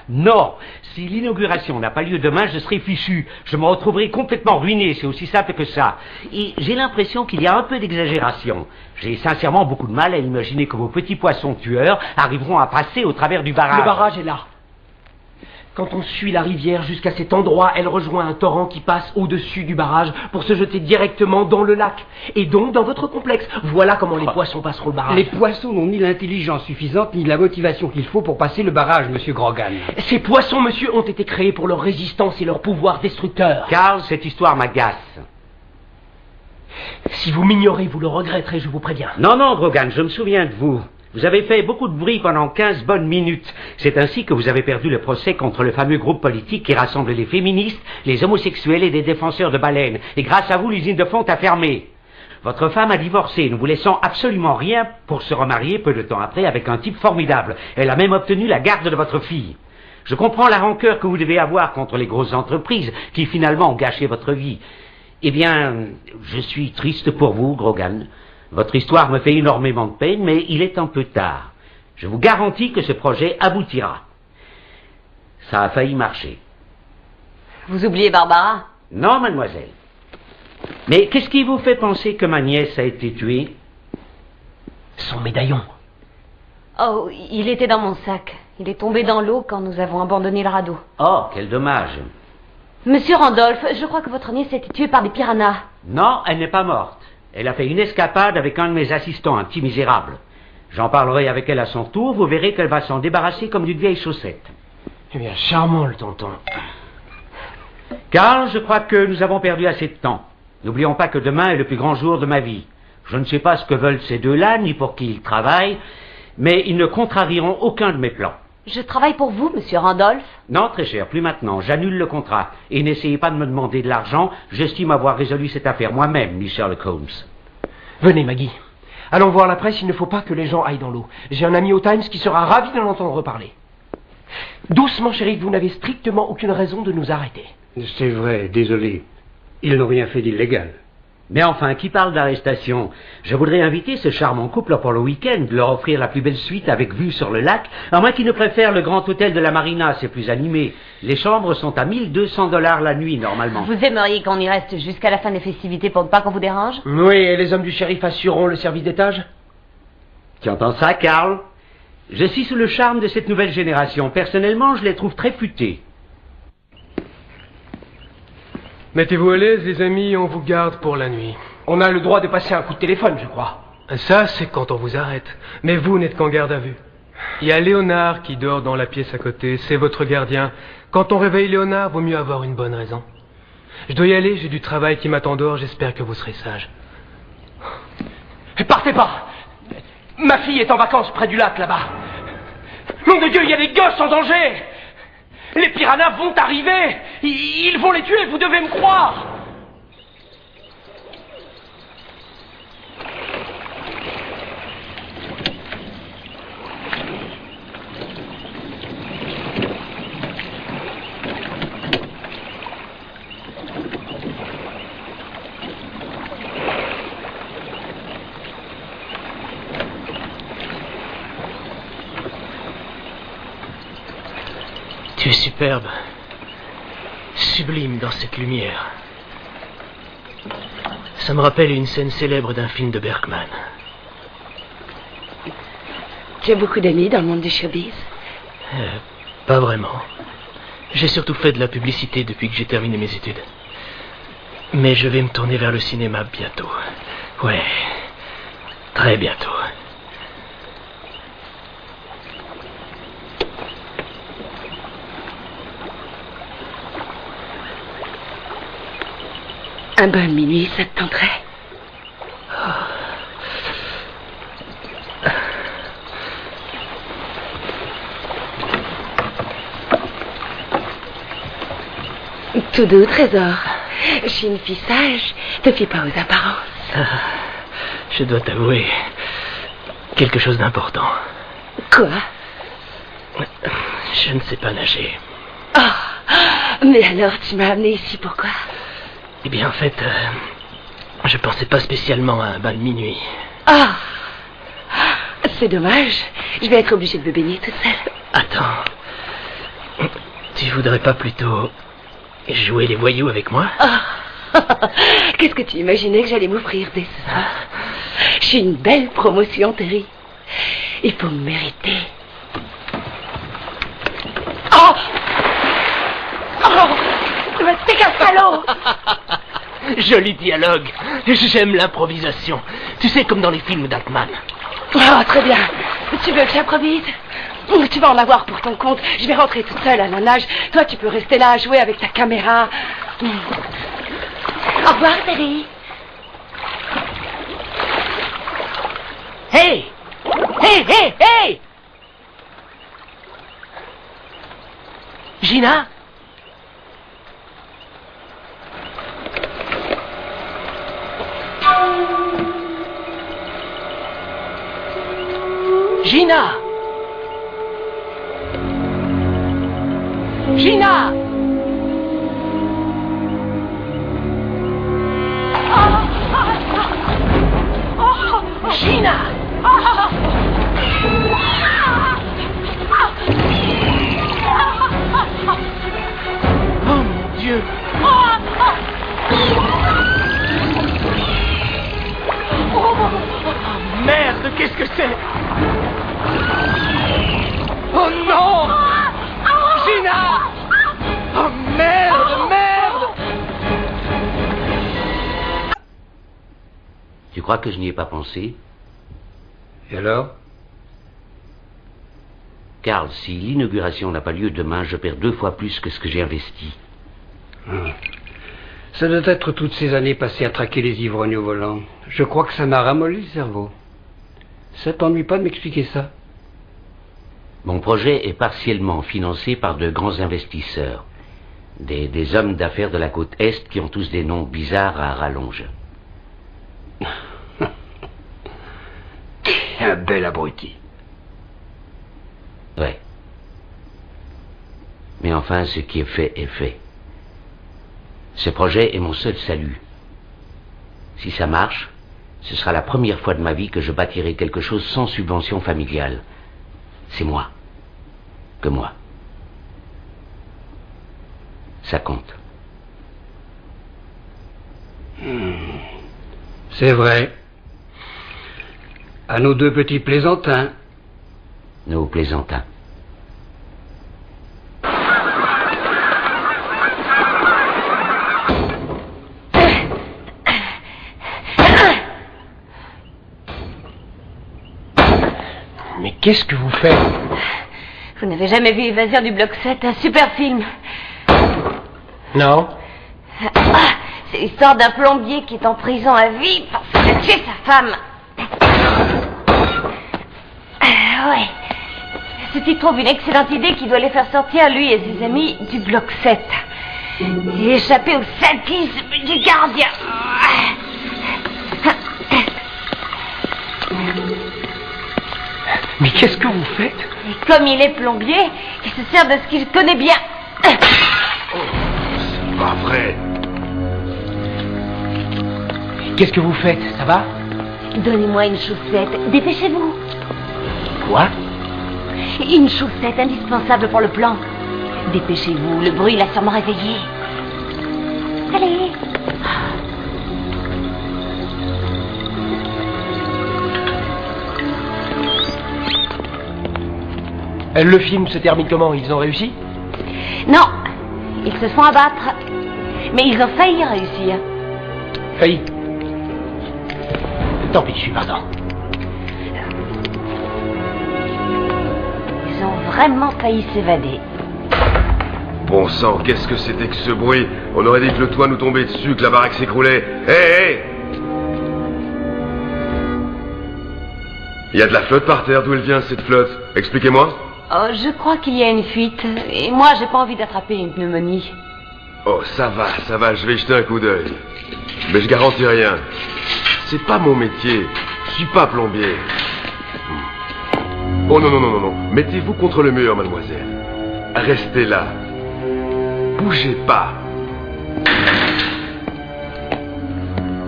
C: Non, si l'inauguration n'a pas lieu demain, je serai fichu. Je me retrouverai complètement ruiné, c'est aussi simple que ça. Et j'ai l'impression qu'il y a un peu d'exagération. J'ai sincèrement beaucoup de mal à imaginer que vos petits poissons tueurs arriveront à passer au travers du barrage.
E: Le barrage est là. Quand on suit la rivière jusqu'à cet endroit, elle rejoint un torrent qui passe au-dessus du barrage pour se jeter directement dans le lac. Et donc dans votre complexe. Voilà comment les poissons passeront le barrage.
J: Les poissons n'ont ni l'intelligence suffisante ni la motivation qu'il faut pour passer le barrage, monsieur Grogan.
E: Ces poissons, monsieur, ont été créés pour leur résistance et leur pouvoir destructeur.
C: Carl, cette histoire m'agace.
E: Si vous m'ignorez, vous le regretterez, je vous préviens.
C: Non, non, Grogan, je me souviens de vous. Vous avez fait beaucoup de bruit pendant 15 bonnes minutes. C'est ainsi que vous avez perdu le procès contre le fameux groupe politique qui rassemble les féministes, les homosexuels et des défenseurs de baleines. Et grâce à vous, l'usine de fonte a fermé. Votre femme a divorcé, ne vous laissant absolument rien pour se remarier peu de temps après avec un type formidable. Elle a même obtenu la garde de votre fille. Je comprends la rancœur que vous devez avoir contre les grosses entreprises qui finalement ont gâché votre vie. Eh bien, je suis triste pour vous, Grogan. Votre histoire me fait énormément de peine, mais il est un peu tard. Je vous garantis que ce projet aboutira. Ça a failli marcher.
B: Vous oubliez Barbara?
C: Non, mademoiselle. Mais qu'est-ce qui vous fait penser que ma nièce a été tuée?
E: Son médaillon.
B: Oh, il était dans mon sac. Il est tombé dans l'eau quand nous avons abandonné le radeau.
C: Oh, quel dommage.
B: Monsieur Randolph, je crois que votre nièce a été tuée par des piranhas.
C: Non, elle n'est pas morte. Elle a fait une escapade avec un de mes assistants, un petit misérable. J'en parlerai avec elle à son tour, vous verrez qu'elle va s'en débarrasser comme d'une vieille chaussette.
E: Eh bien, charmant le tonton.
C: Carl, je crois que nous avons perdu assez de temps. N'oublions pas que demain est le plus grand jour de ma vie. Je ne sais pas ce que veulent ces deux-là, ni pour qui ils travaillent, mais ils ne contrarieront aucun de mes plans.
B: Je travaille pour vous, monsieur Randolph.
C: Non, très cher, plus maintenant. J'annule le contrat. Et n'essayez pas de me demander de l'argent. J'estime avoir résolu cette affaire moi-même, ni Sherlock Holmes.
E: Venez, Maggie. Allons voir la presse, il ne faut pas que les gens aillent dans l'eau. J'ai un ami au Times qui sera ravi de l'entendre parler. Doucement, shérif, vous n'avez strictement aucune raison de nous arrêter.
J: C'est vrai, désolé. Ils n'ont rien fait d'illégal.
C: Mais enfin, qui parle d'arrestation? Je voudrais inviter ce charmant couple pour le week-end, leur offrir la plus belle suite avec vue sur le lac, à moins qu'ils ne préfèrent le grand hôtel de la Marina, c'est plus animé. Les chambres sont à $1,200 la nuit, normalement.
B: Vous aimeriez qu'on y reste jusqu'à la fin des festivités pour ne pas qu'on vous dérange?
E: Oui, et les hommes du shérif assureront le service d'étage?
C: Tu entends ça, Carl? Je suis sous le charme de cette nouvelle génération. Personnellement, je les trouve très futés.
K: Mettez-vous à l'aise, les amis, on vous garde pour la nuit.
E: On a le droit de passer un coup de téléphone, je crois.
K: Ça, c'est quand on vous arrête. Mais vous n'êtes qu'en garde à vue. Il y a Léonard qui dort dans la pièce à côté, c'est votre gardien. Quand on réveille Léonard, vaut mieux avoir une bonne raison. Je dois y aller, j'ai du travail qui m'attend dehors, j'espère que vous serez sage.
E: Partez pas! Ma fille est en vacances près du lac, là-bas. Nom de Dieu, il y a des gosses en danger! Les piranhas vont arriver! Ils vont les tuer, vous devez me croire!
K: Tu es superbe, sublime dans cette lumière. Ça me rappelle une scène célèbre d'un film de Bergman.
B: Tu as beaucoup d'amis dans le monde du showbiz?
K: Pas vraiment. J'ai surtout fait de la publicité depuis que j'ai terminé mes études. Mais je vais me tourner vers le cinéma bientôt. Ouais, très bientôt.
B: Un bain de minuit, ça te tenterait? Tout doux, trésor. Je suis une fille sage. Te fie pas aux apparences.
K: Je dois t'avouer quelque chose d'important.
B: Quoi?
K: Je ne sais pas nager.
B: Oh, mais alors, tu m'as amené ici, pourquoi?
K: Eh bien, en fait, je pensais pas spécialement à un bain de minuit.
B: Ah, c'est dommage. Je vais être obligée de me baigner toute seule.
K: Attends. Tu voudrais pas plutôt jouer les voyous avec moi?
B: Qu'est-ce que tu imaginais que j'allais m'offrir dès ce soir? Je suis une belle promotion, Terry. Il faut me mériter. Oh! Oh! T'es qu'un salaud!
K: Joli dialogue. J'aime l'improvisation. Tu sais, comme dans les films d'Altman.
B: Oh, très bien. Tu veux que j'improvise? Tu vas en avoir pour ton compte. Je vais rentrer toute seule à la nage. Toi, tu peux rester là à jouer avec ta caméra. Au revoir, Terry.
K: Hey! Hey, hey, hey! Gina? Gina! Gina! Gina! Oh mon Dieu! Oh merde, qu'est-ce que c'est? Oh non! Gina! Oh merde, merde!
C: Tu crois que je n'y ai pas pensé?
J: Et alors?
C: Karl, si l'inauguration n'a pas lieu demain, je perds 2 fois plus que ce que j'ai investi.
J: Ça doit être toutes ces années passées à traquer les ivrognes au volant. Je crois que ça m'a ramolli le cerveau. Ça t'ennuie pas de m'expliquer ça?
C: Mon projet est partiellement financé par de grands investisseurs. Des hommes d'affaires de la côte Est qui ont tous des noms bizarres à rallonge.
J: Un bel abruti.
C: Ouais. Mais enfin, ce qui est fait est fait. Ce projet est mon seul salut. Si ça marche, ce sera la première fois de ma vie que je bâtirai quelque chose sans subvention familiale. C'est moi. Que moi. Ça compte.
J: C'est vrai. À nos 2 petits plaisantins.
C: Nos plaisantins.
E: Mais qu'est-ce que vous faites?
B: Vous n'avez jamais vu Évasion du bloc 7, un super film?
E: Non.
B: C'est l'histoire d'un plombier qui est en prison à vie parce qu'il a tué sa femme. Ouais. Ce type trouve une excellente idée qui doit les faire sortir, lui et ses amis, du bloc 7. Et échapper au sadisme du gardien.
E: Mais qu'est-ce que vous faites?
B: Et comme il est plombier, il se sert de ce qu'il connaît bien.
F: C'est pas vrai.
E: Qu'est-ce que vous faites? Ça va?
B: Donnez-moi une chaussette. Dépêchez-vous.
E: Quoi?
B: Une chaussette indispensable pour le plan. Dépêchez-vous, le bruit l'a sûrement réveillé. Allez.
E: Le film se termine comment? Ils ont réussi?
B: Non, ils se font abattre. Mais ils ont failli réussir.
E: Failli? Tant pis, je suis partant.
B: Ils ont vraiment failli s'évader.
F: Bon sang, qu'est-ce que c'était que ce bruit? On aurait dit que le toit nous tombait dessus, que la baraque s'écroulait. Hé, hé! Il y a de la flotte par terre, d'où elle vient cette flotte? Expliquez-moi.
B: Oh, je crois qu'il y a une fuite. Et moi, j'ai pas envie d'attraper une pneumonie.
F: Oh, ça va, je vais jeter un coup d'œil. Mais je garantis rien. C'est pas mon métier. Je suis pas plombier.
Q: Oh non, non, non, non, non. Mettez-vous contre le mur, mademoiselle. Restez là. Bougez pas.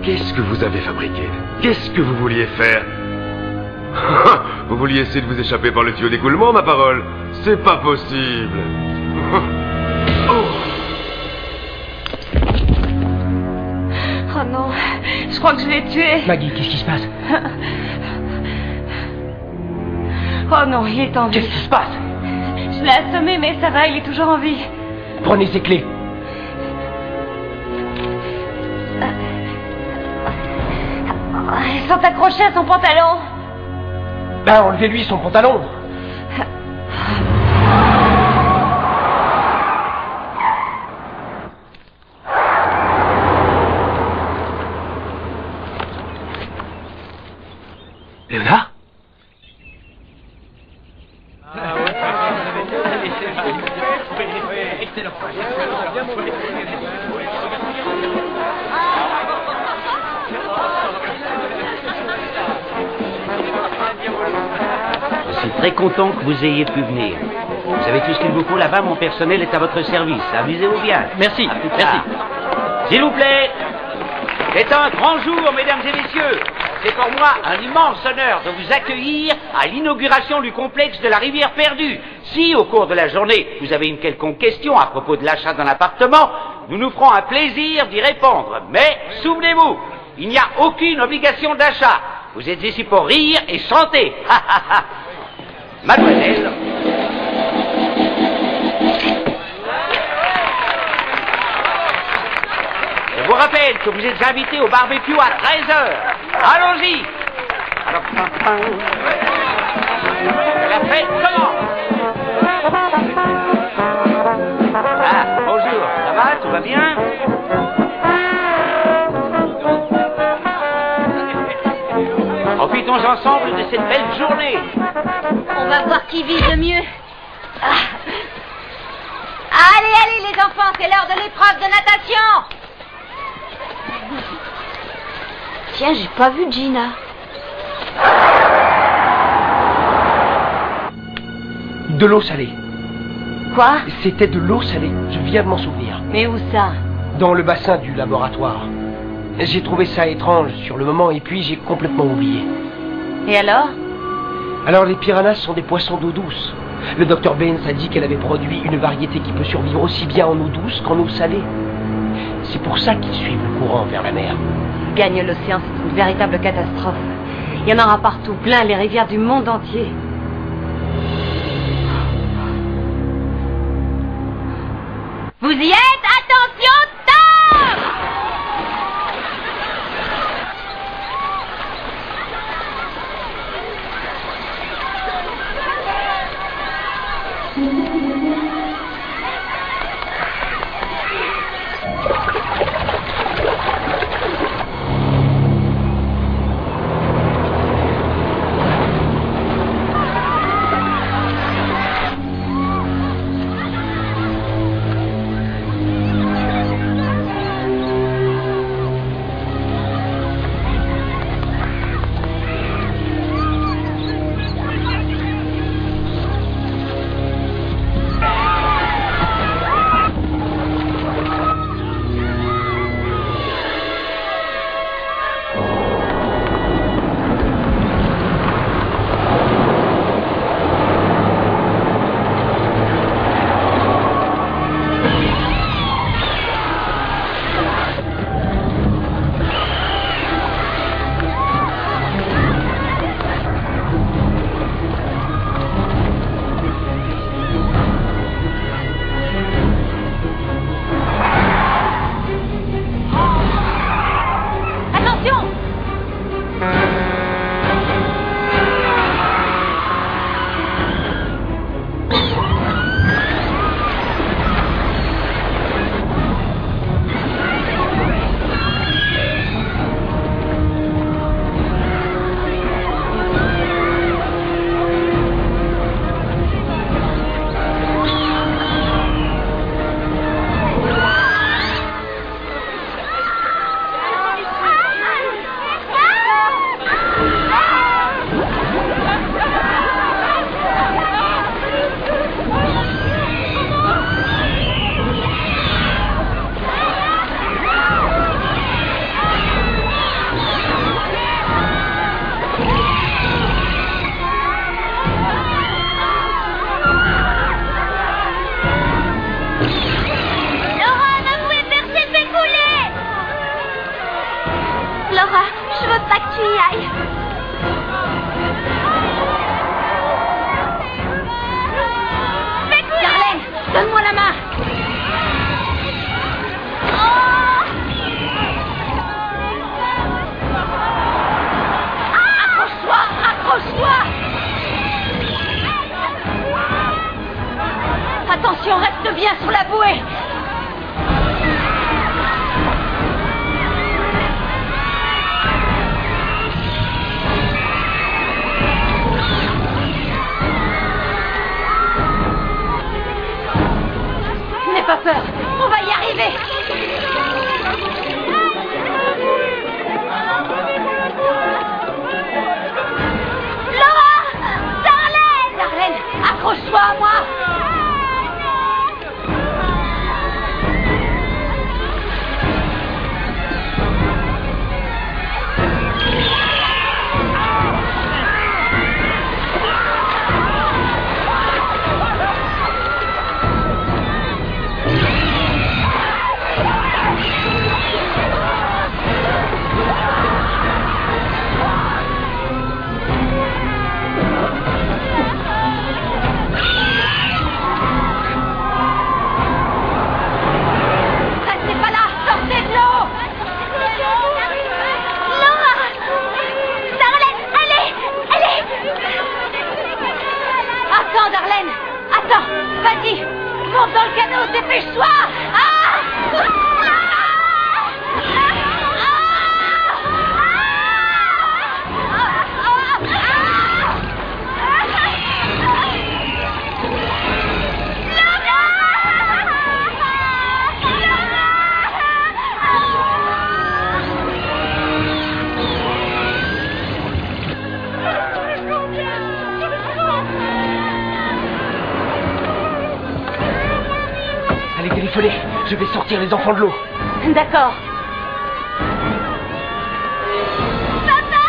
Q: Qu'est-ce que vous avez fabriqué? Qu'est-ce que vous vouliez faire? Vous vouliez essayer de vous échapper par le tuyau d'écoulement, ma parole? C'est pas possible.
B: Oh non, je crois que je l'ai tué.
E: Maggie, qu'est-ce qui se passe?
B: Oh non, il est en vie.
E: Qu'est-ce qui se passe?
B: Je l'ai assommé, mais ça va, il est toujours en vie.
E: Prenez ses clés.
B: Ils sont accrochés à son pantalon.
E: Ben, enlevez-lui son pantalon.
N: Léonard?
C: Je suis très content que vous ayez pu venir. Vous avez tout ce qu'il vous faut là-bas, mon personnel est à votre service. Amusez-vous bien.
O: Merci,
C: merci. S'il vous plaît, c'est un grand jour, mesdames et messieurs. C'est pour moi un immense honneur de vous accueillir à l'inauguration du complexe de la Rivière Perdue. Si, au cours de la journée, vous avez une quelconque question à propos de l'achat d'un appartement, nous nous ferons un plaisir d'y répondre. Mais, souvenez-vous, il n'y a aucune obligation d'achat. Vous êtes ici pour rire et chanter. Mademoiselle. Je vous rappelle que vous êtes invité au barbecue à 13h. Allons-y. La fête commence. Ah, bonjour. Ça va? Tout va bien? Profitons ensemble de cette belle journée.
I: On va voir qui vise le mieux. Allez, allez les enfants, c'est l'heure de l'épreuve de natation.
H: Tiens, j'ai pas vu Gina.
E: De l'eau salée.
H: Quoi?
E: C'était de l'eau salée, je viens de m'en souvenir.
H: Mais où ça?
E: Dans le bassin du laboratoire. J'ai trouvé ça étrange sur le moment et puis j'ai complètement oublié.
H: Et alors?
E: Alors les piranhas sont des poissons d'eau douce. Le docteur Baines a dit qu'elle avait produit une variété qui peut survivre aussi bien en eau douce qu'en eau salée. C'est pour ça qu'ils suivent le courant vers la mer.
B: Gagne l'océan, c'est une véritable catastrophe. Il y en aura partout, plein les rivières du monde entier.
I: Vous y êtes? Attention, top!
B: Attention, reste bien sur la bouée. N'aie pas peur, on va y arriver. Laura! Darlene! Darlene, accroche-toi à moi. Darlene, attends, vas-y, monte dans le canot, dépêche-toi.
E: Je vais sortir les enfants de l'eau.
B: D'accord. Papa!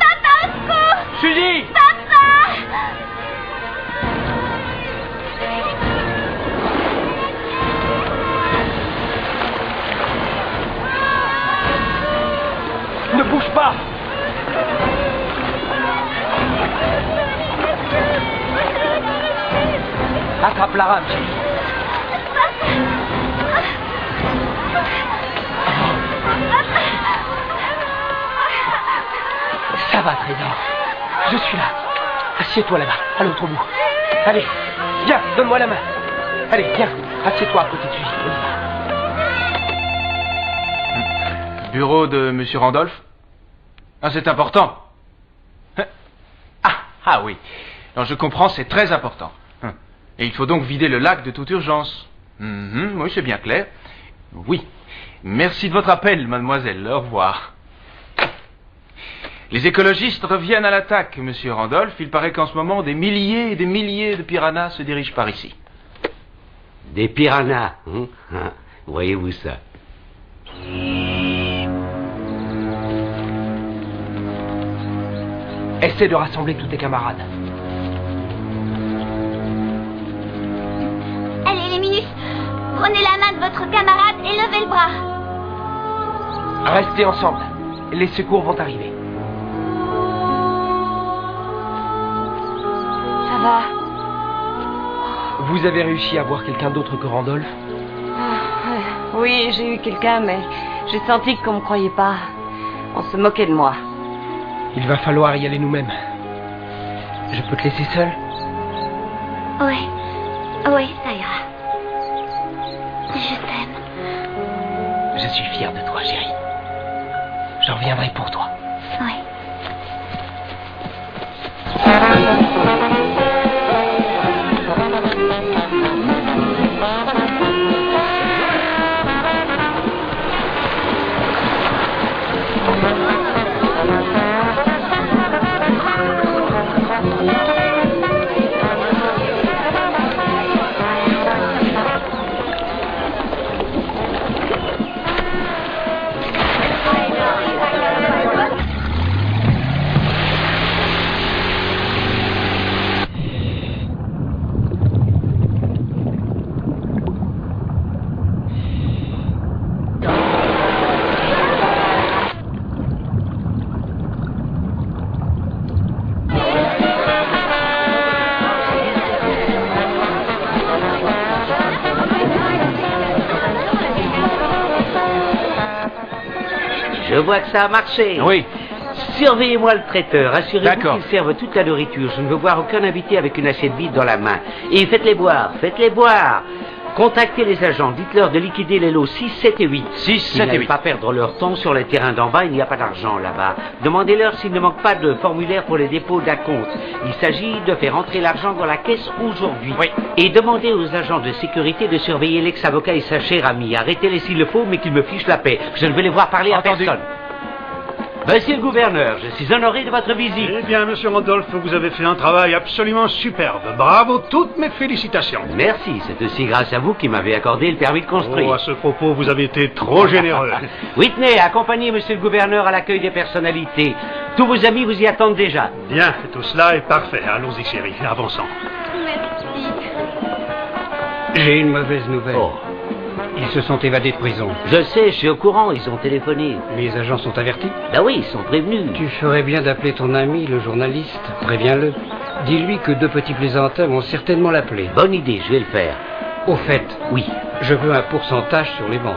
B: Papa, au secours!
E: Suzy!
B: Papa!
E: Ne bouge pas! Attrape la rame, chérie. Ça va, Trésor. Je suis là. Assieds-toi là-bas, à l'autre bout. Allez, viens, donne-moi la main. Allez, viens, assieds-toi à côté de lui.
R: Bureau de Monsieur Randolph. Ah, c'est important. Ah oui. Alors, je comprends, c'est très important. Et il faut donc vider le lac de toute urgence. Oui, c'est bien clair. Oui. Merci de votre appel, mademoiselle. Au revoir. Les écologistes reviennent à l'attaque, monsieur Randolph. Il paraît qu'en ce moment, des milliers et des milliers de piranhas se dirigent par ici.
C: Des piranhas, voyez-vous ça?
E: Essaie de rassembler tous tes camarades.
I: Allez, les minus, prenez la main de votre camarade et levez le bras.
E: Restez ensemble. Les secours vont arriver.
B: Ça va?
E: Vous avez réussi à voir quelqu'un d'autre que Randolph?
B: Oui, j'ai eu quelqu'un, mais j'ai senti qu'on me croyait pas. On se moquait de moi.
E: Il va falloir y aller nous-mêmes. Je peux te laisser seul?
I: Oui, ça ira. Je t'aime.
E: Je suis fier de toi, chérie. Je reviendrai pour toi.
I: Oui.
C: Je vois que ça a marché.
R: Oui,
C: Surveillez-moi le traiteur, assurez-vous
R: D'accord.
C: qu'il serve toute la nourriture. Je ne veux voir aucun invité avec une assiette vide dans la main. Et faites-les boire, faites-les boire. Contactez les agents, dites-leur de liquider les lots 6, 7 et 8.
R: 6, 7 et
C: Ils
R: 8.
C: pas perdre leur temps sur les terrains d'en bas, il n'y a pas d'argent là-bas. Demandez-leur s'il ne manque pas de formulaire pour les dépôts d'acompte. Il s'agit de faire entrer l'argent dans la caisse aujourd'hui.
R: Oui.
C: Et demandez aux agents de sécurité de surveiller l'ex-avocat et sa chère amie. Arrêtez-les s'il le faut, mais qu'ils me fichent la paix. Je ne veux les voir parler à
R: Entendu.
C: personne. Monsieur le gouverneur, je suis honoré de votre visite.
S: Eh bien, monsieur Randolph, vous avez fait un travail absolument superbe. Bravo, toutes mes félicitations.
C: Merci, c'est aussi grâce à vous qui m'avez accordé le permis de construire.
S: Oh, à ce propos, vous avez été trop généreux.
C: Whitney, accompagnez monsieur le gouverneur à l'accueil des personnalités. Tous vos amis vous y attendent déjà.
S: Bien, tout cela est parfait. Allons-y, chérie, avançons.
B: Merci.
J: J'ai une mauvaise nouvelle.
C: Oh.
J: Ils se sont évadés de prison.
C: Je sais, je suis au courant, ils ont téléphoné.
J: Les agents sont avertis?
C: Ben oui, ils sont prévenus.
J: Tu ferais bien d'appeler ton ami, le journaliste. Préviens-le. Dis-lui que 2 petits plaisantins vont certainement l'appeler.
C: Bonne idée, je vais le faire.
J: Au fait,
C: Oui.
J: je veux un pourcentage sur les ventes.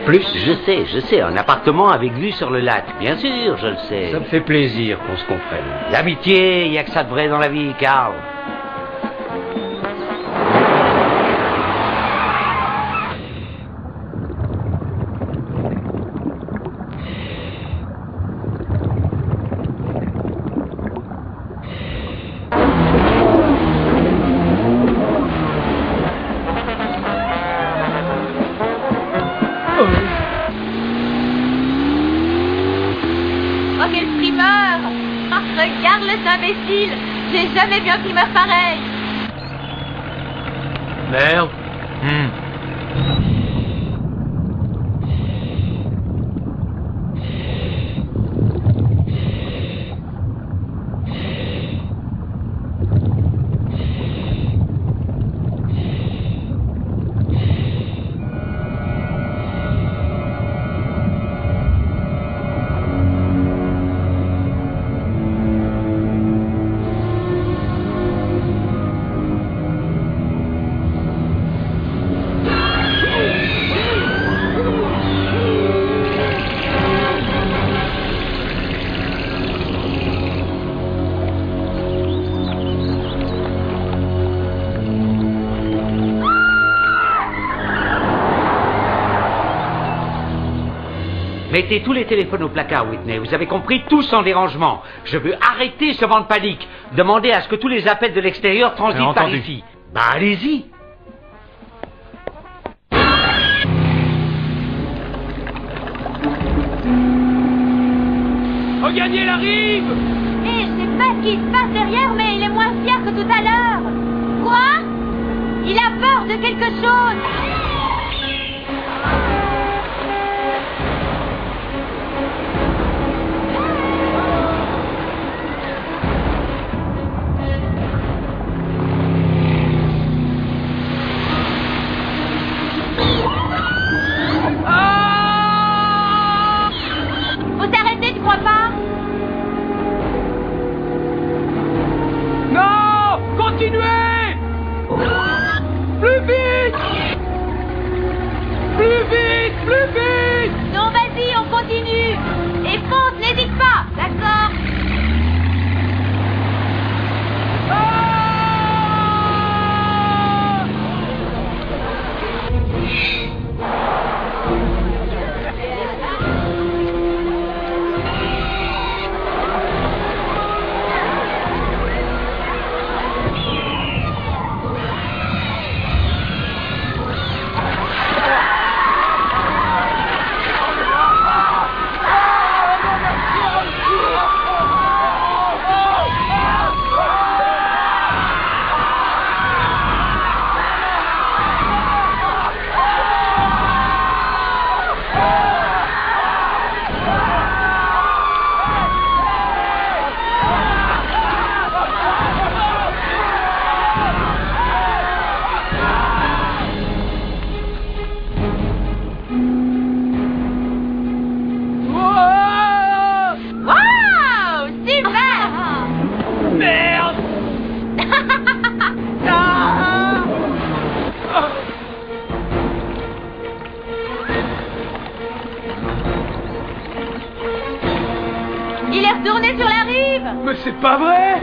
J: Plus?
C: Je sais, un appartement avec vue sur le lac. Bien sûr, je le sais.
J: Ça me fait plaisir qu'on se comprenne.
C: L'amitié, il n'y a que ça de vrai dans la vie, Carl.
I: Oh, quel primeur! Oh, regarde cet imbécile! J'ai jamais vu un primeur pareil!
N: Merde.
C: Mettez tous les téléphones au placard, Whitney. Vous avez compris, tous sans dérangement. Je veux arrêter ce vent de panique. Demandez à ce que tous les appels de l'extérieur transitent par
R: entendu.
C: ici. Bah allez-y.
S: Regardez, il arrive!
I: Et je sais pas ce qui se passe derrière, mais il est moins fier que tout à l'heure. Quoi? Il a peur de quelque chose. Faut s'arrêter, tu crois pas?
S: Non! Continuez! Plus vite!
N: mais c'est pas vrai!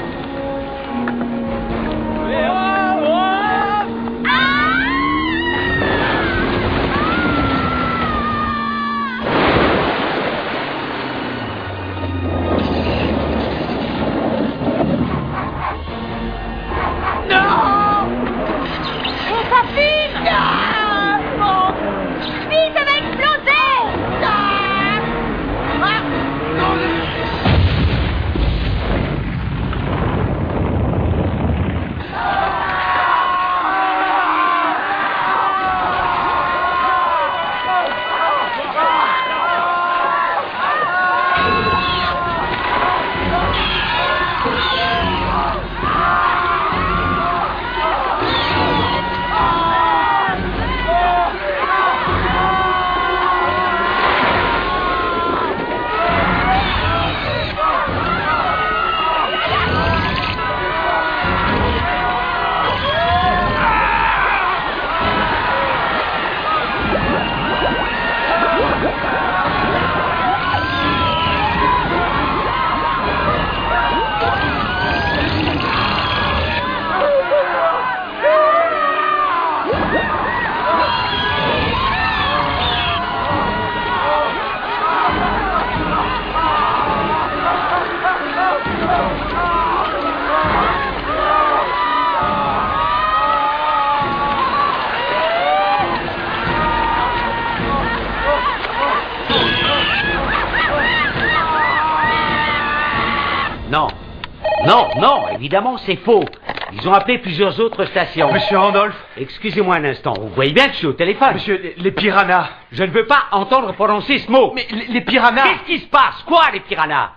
C: Non, évidemment, c'est faux. Ils ont appelé plusieurs autres stations.
A: Monsieur Randolph.
C: Excusez-moi un instant, vous voyez bien que je suis au téléphone.
A: Monsieur, les piranhas.
C: Je ne veux pas entendre prononcer ce mot.
A: Mais les piranhas.
C: Qu'est-ce qui se passe? Quoi, les piranhas?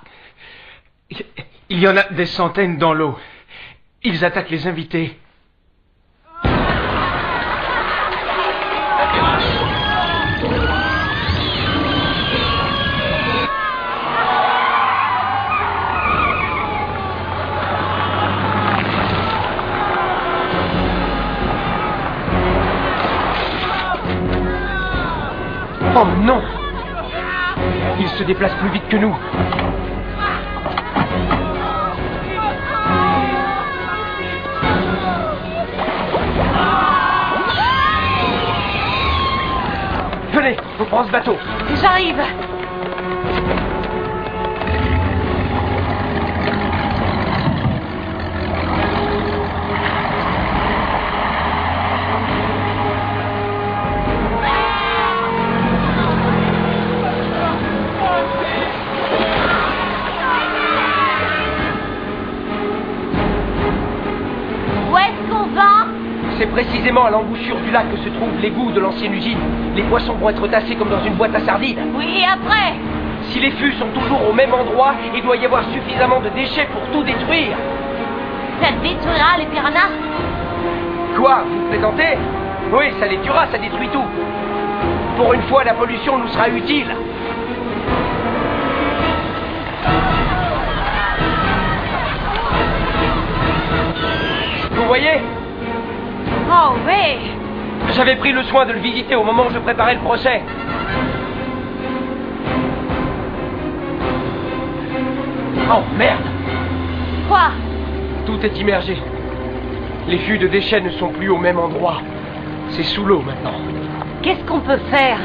A: Il y en a des centaines dans l'eau. Ils attaquent les invités. Oh non! Ils se déplacent plus vite que nous. Venez, on prend ce bateau.
B: J'arrive.
E: C'est précisément à l'embouchure du lac que se trouve l'égout de l'ancienne usine. Les poissons vont être tassés comme dans une boîte à sardines.
B: Oui, et après?
E: Si les fûts sont toujours au même endroit, il doit y avoir suffisamment de déchets pour tout détruire.
B: Ça détruira les piranhas?
E: Quoi? Vous plaisantez? Oui, ça les tuera, ça détruit tout. Pour une fois, la pollution nous sera utile. Vous voyez?
B: Oh oui!
E: J'avais pris le soin de le visiter au moment où je préparais le procès. Oh merde!
B: Quoi?
E: Tout est immergé. Les fûts de déchets ne sont plus au même endroit. C'est sous l'eau maintenant.
B: Qu'est-ce qu'on peut faire?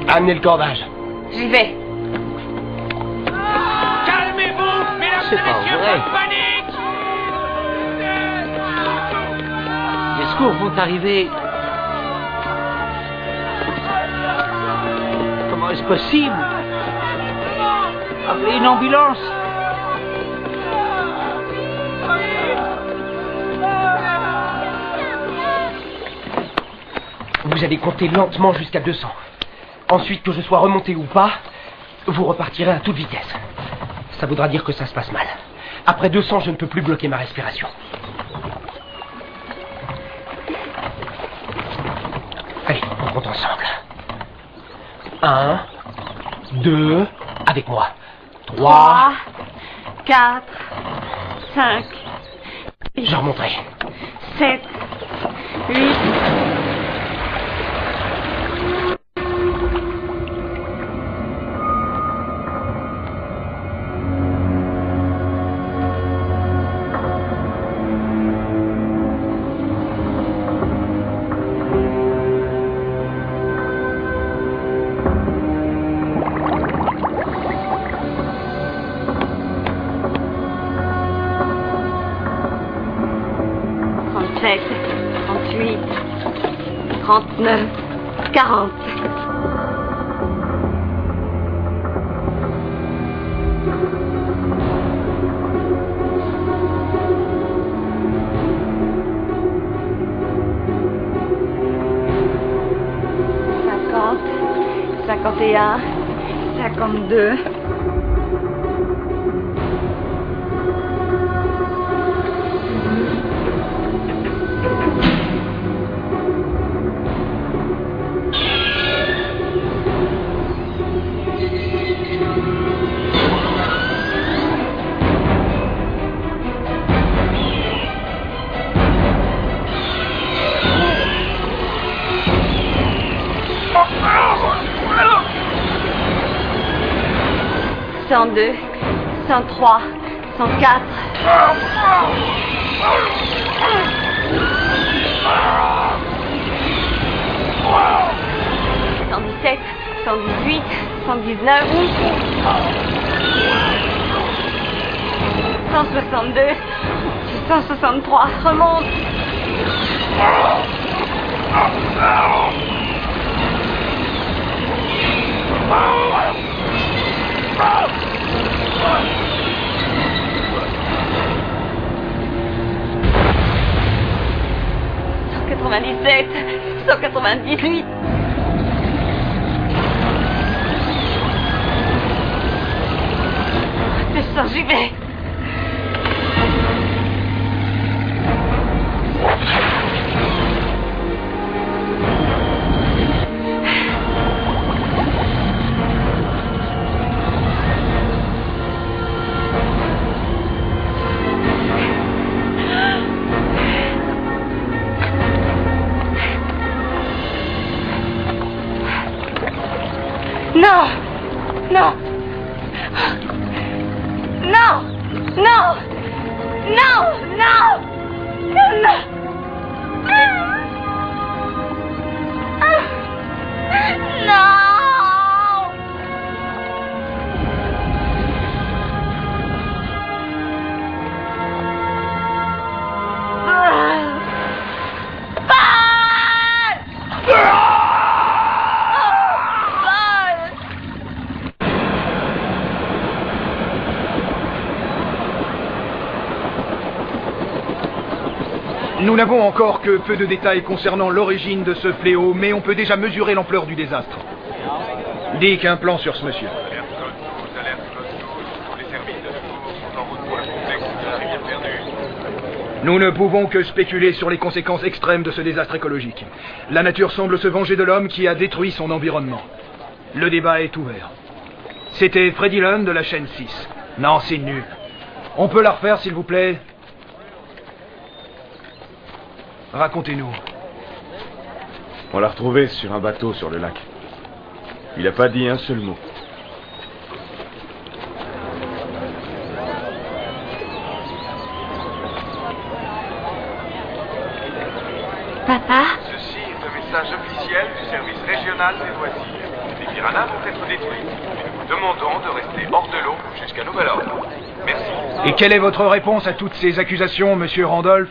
E: Amenez le cordage.
B: J'y vais.
C: Calmez-vous, mesdames et messieurs, pas de panique! Les secours vont arriver. Comment est-ce possible? Appelez une ambulance.
E: Vous allez compter lentement jusqu'à 200. Ensuite, que je sois remonté ou pas, vous repartirez à toute vitesse. Ça voudra dire que ça se passe mal. Après 200, je ne peux plus bloquer ma respiration. Allez, on compte ensemble. 1, 2, avec moi. 3,
B: 4, 5.
E: Je remonterai.
B: 7, 8.
I: 39, 40. « 51, 52. « 102, 103, 104. 117, 118, 119. 162, 163. Remonte. 197, 198. C'est ça, j'y vais. Non! Non! Non! Non! Non! Non! Non!
T: Nous n'avons encore que peu de détails concernant l'origine de ce fléau, mais on peut déjà mesurer l'ampleur du désastre. Dick, un plan sur ce monsieur. Nous ne pouvons que spéculer sur les conséquences extrêmes de ce désastre écologique. La nature semble se venger de l'homme qui a détruit son environnement. Le débat est ouvert. C'était Freddy Lund de la chaîne 6. Non, c'est nul. On peut la refaire, s'il vous plaît? Racontez-nous.
Q: On l'a retrouvé sur un bateau sur le lac. Il n'a pas dit un seul mot.
I: Papa?
P: Ceci est un message officiel du service régional des loisirs. Les piranhas vont être détruits. Nous vous demandons de rester hors de l'eau jusqu'à nouvel ordre. Merci.
T: Et quelle est votre réponse à toutes ces accusations, monsieur Randolph?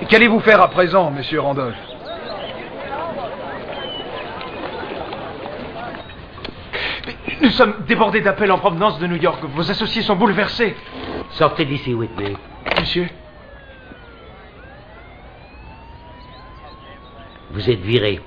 T: Qu'allez-vous faire à présent, monsieur Randolph?
R: Nous sommes débordés d'appels en provenance de New York. Vos associés sont bouleversés.
C: Sortez d'ici, Whitney.
T: Monsieur?
C: Vous êtes viré.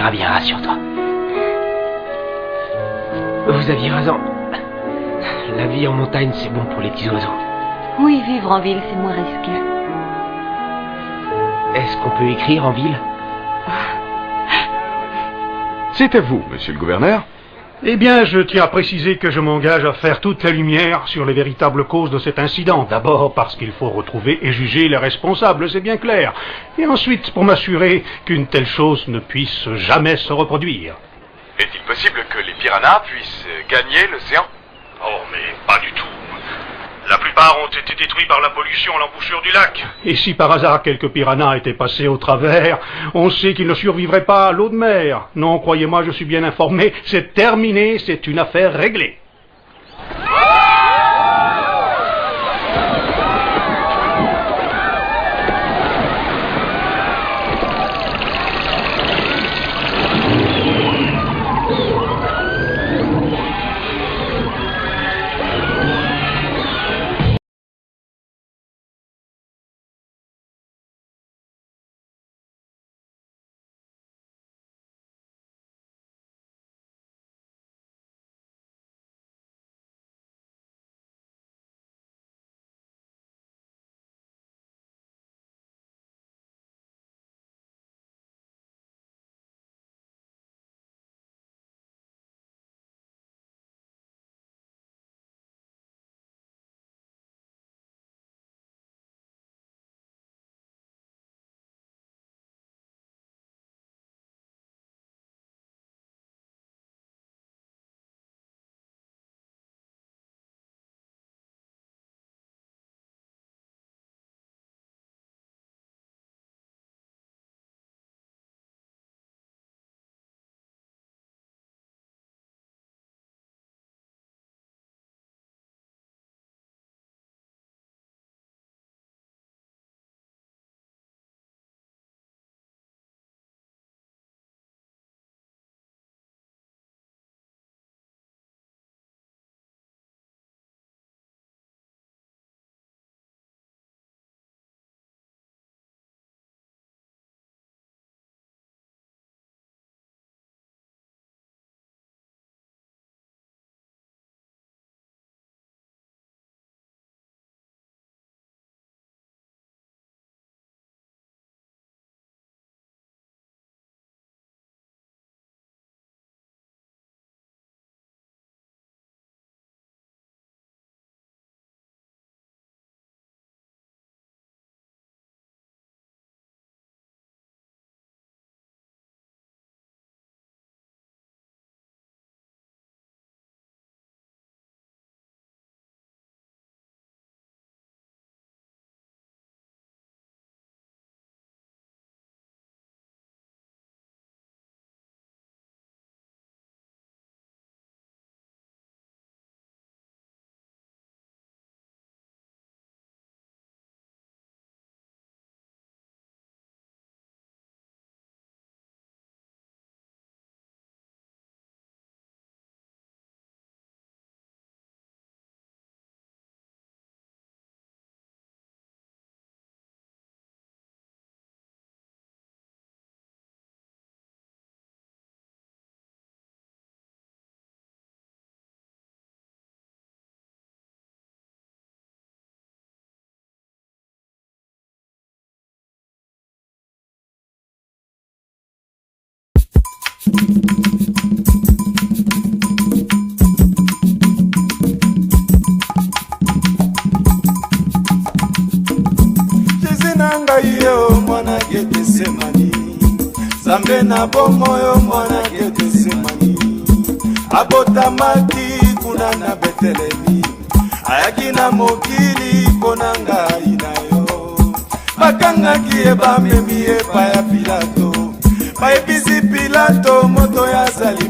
E: ira bien, rassure-toi. Vous aviez raison. La vie en montagne, c'est bon pour les petits oiseaux.
B: Oui, vivre en ville, c'est moins risqué.
E: Est-ce qu'on peut écrire en ville?
P: C'est à vous, monsieur le gouverneur.
S: Eh bien, je tiens à préciser que je m'engage à faire toute la lumière sur les véritables causes de cet incident. D'abord parce qu'il faut retrouver et juger les responsables, c'est bien clair. Et ensuite pour m'assurer qu'une telle chose ne puisse jamais se reproduire.
P: Est-il possible que les piranhas puissent gagner l'océan?
S: Oh, mais pas du tout. La plupart ont été détruits par la pollution à l'embouchure du lac. Et si par hasard quelques piranhas étaient passés au travers, on sait qu'ils ne survivraient pas à l'eau de mer. Non, croyez-moi, je suis bien informé, c'est terminé, c'est une affaire réglée.
U: Zambe na bomoyo mwana Getsemani abotamaki kuna na Betelemi ayaki na mokili ponanga inayo bakangaki ebamemi epa ya Pilato baebisi Pilato moto ya zalimu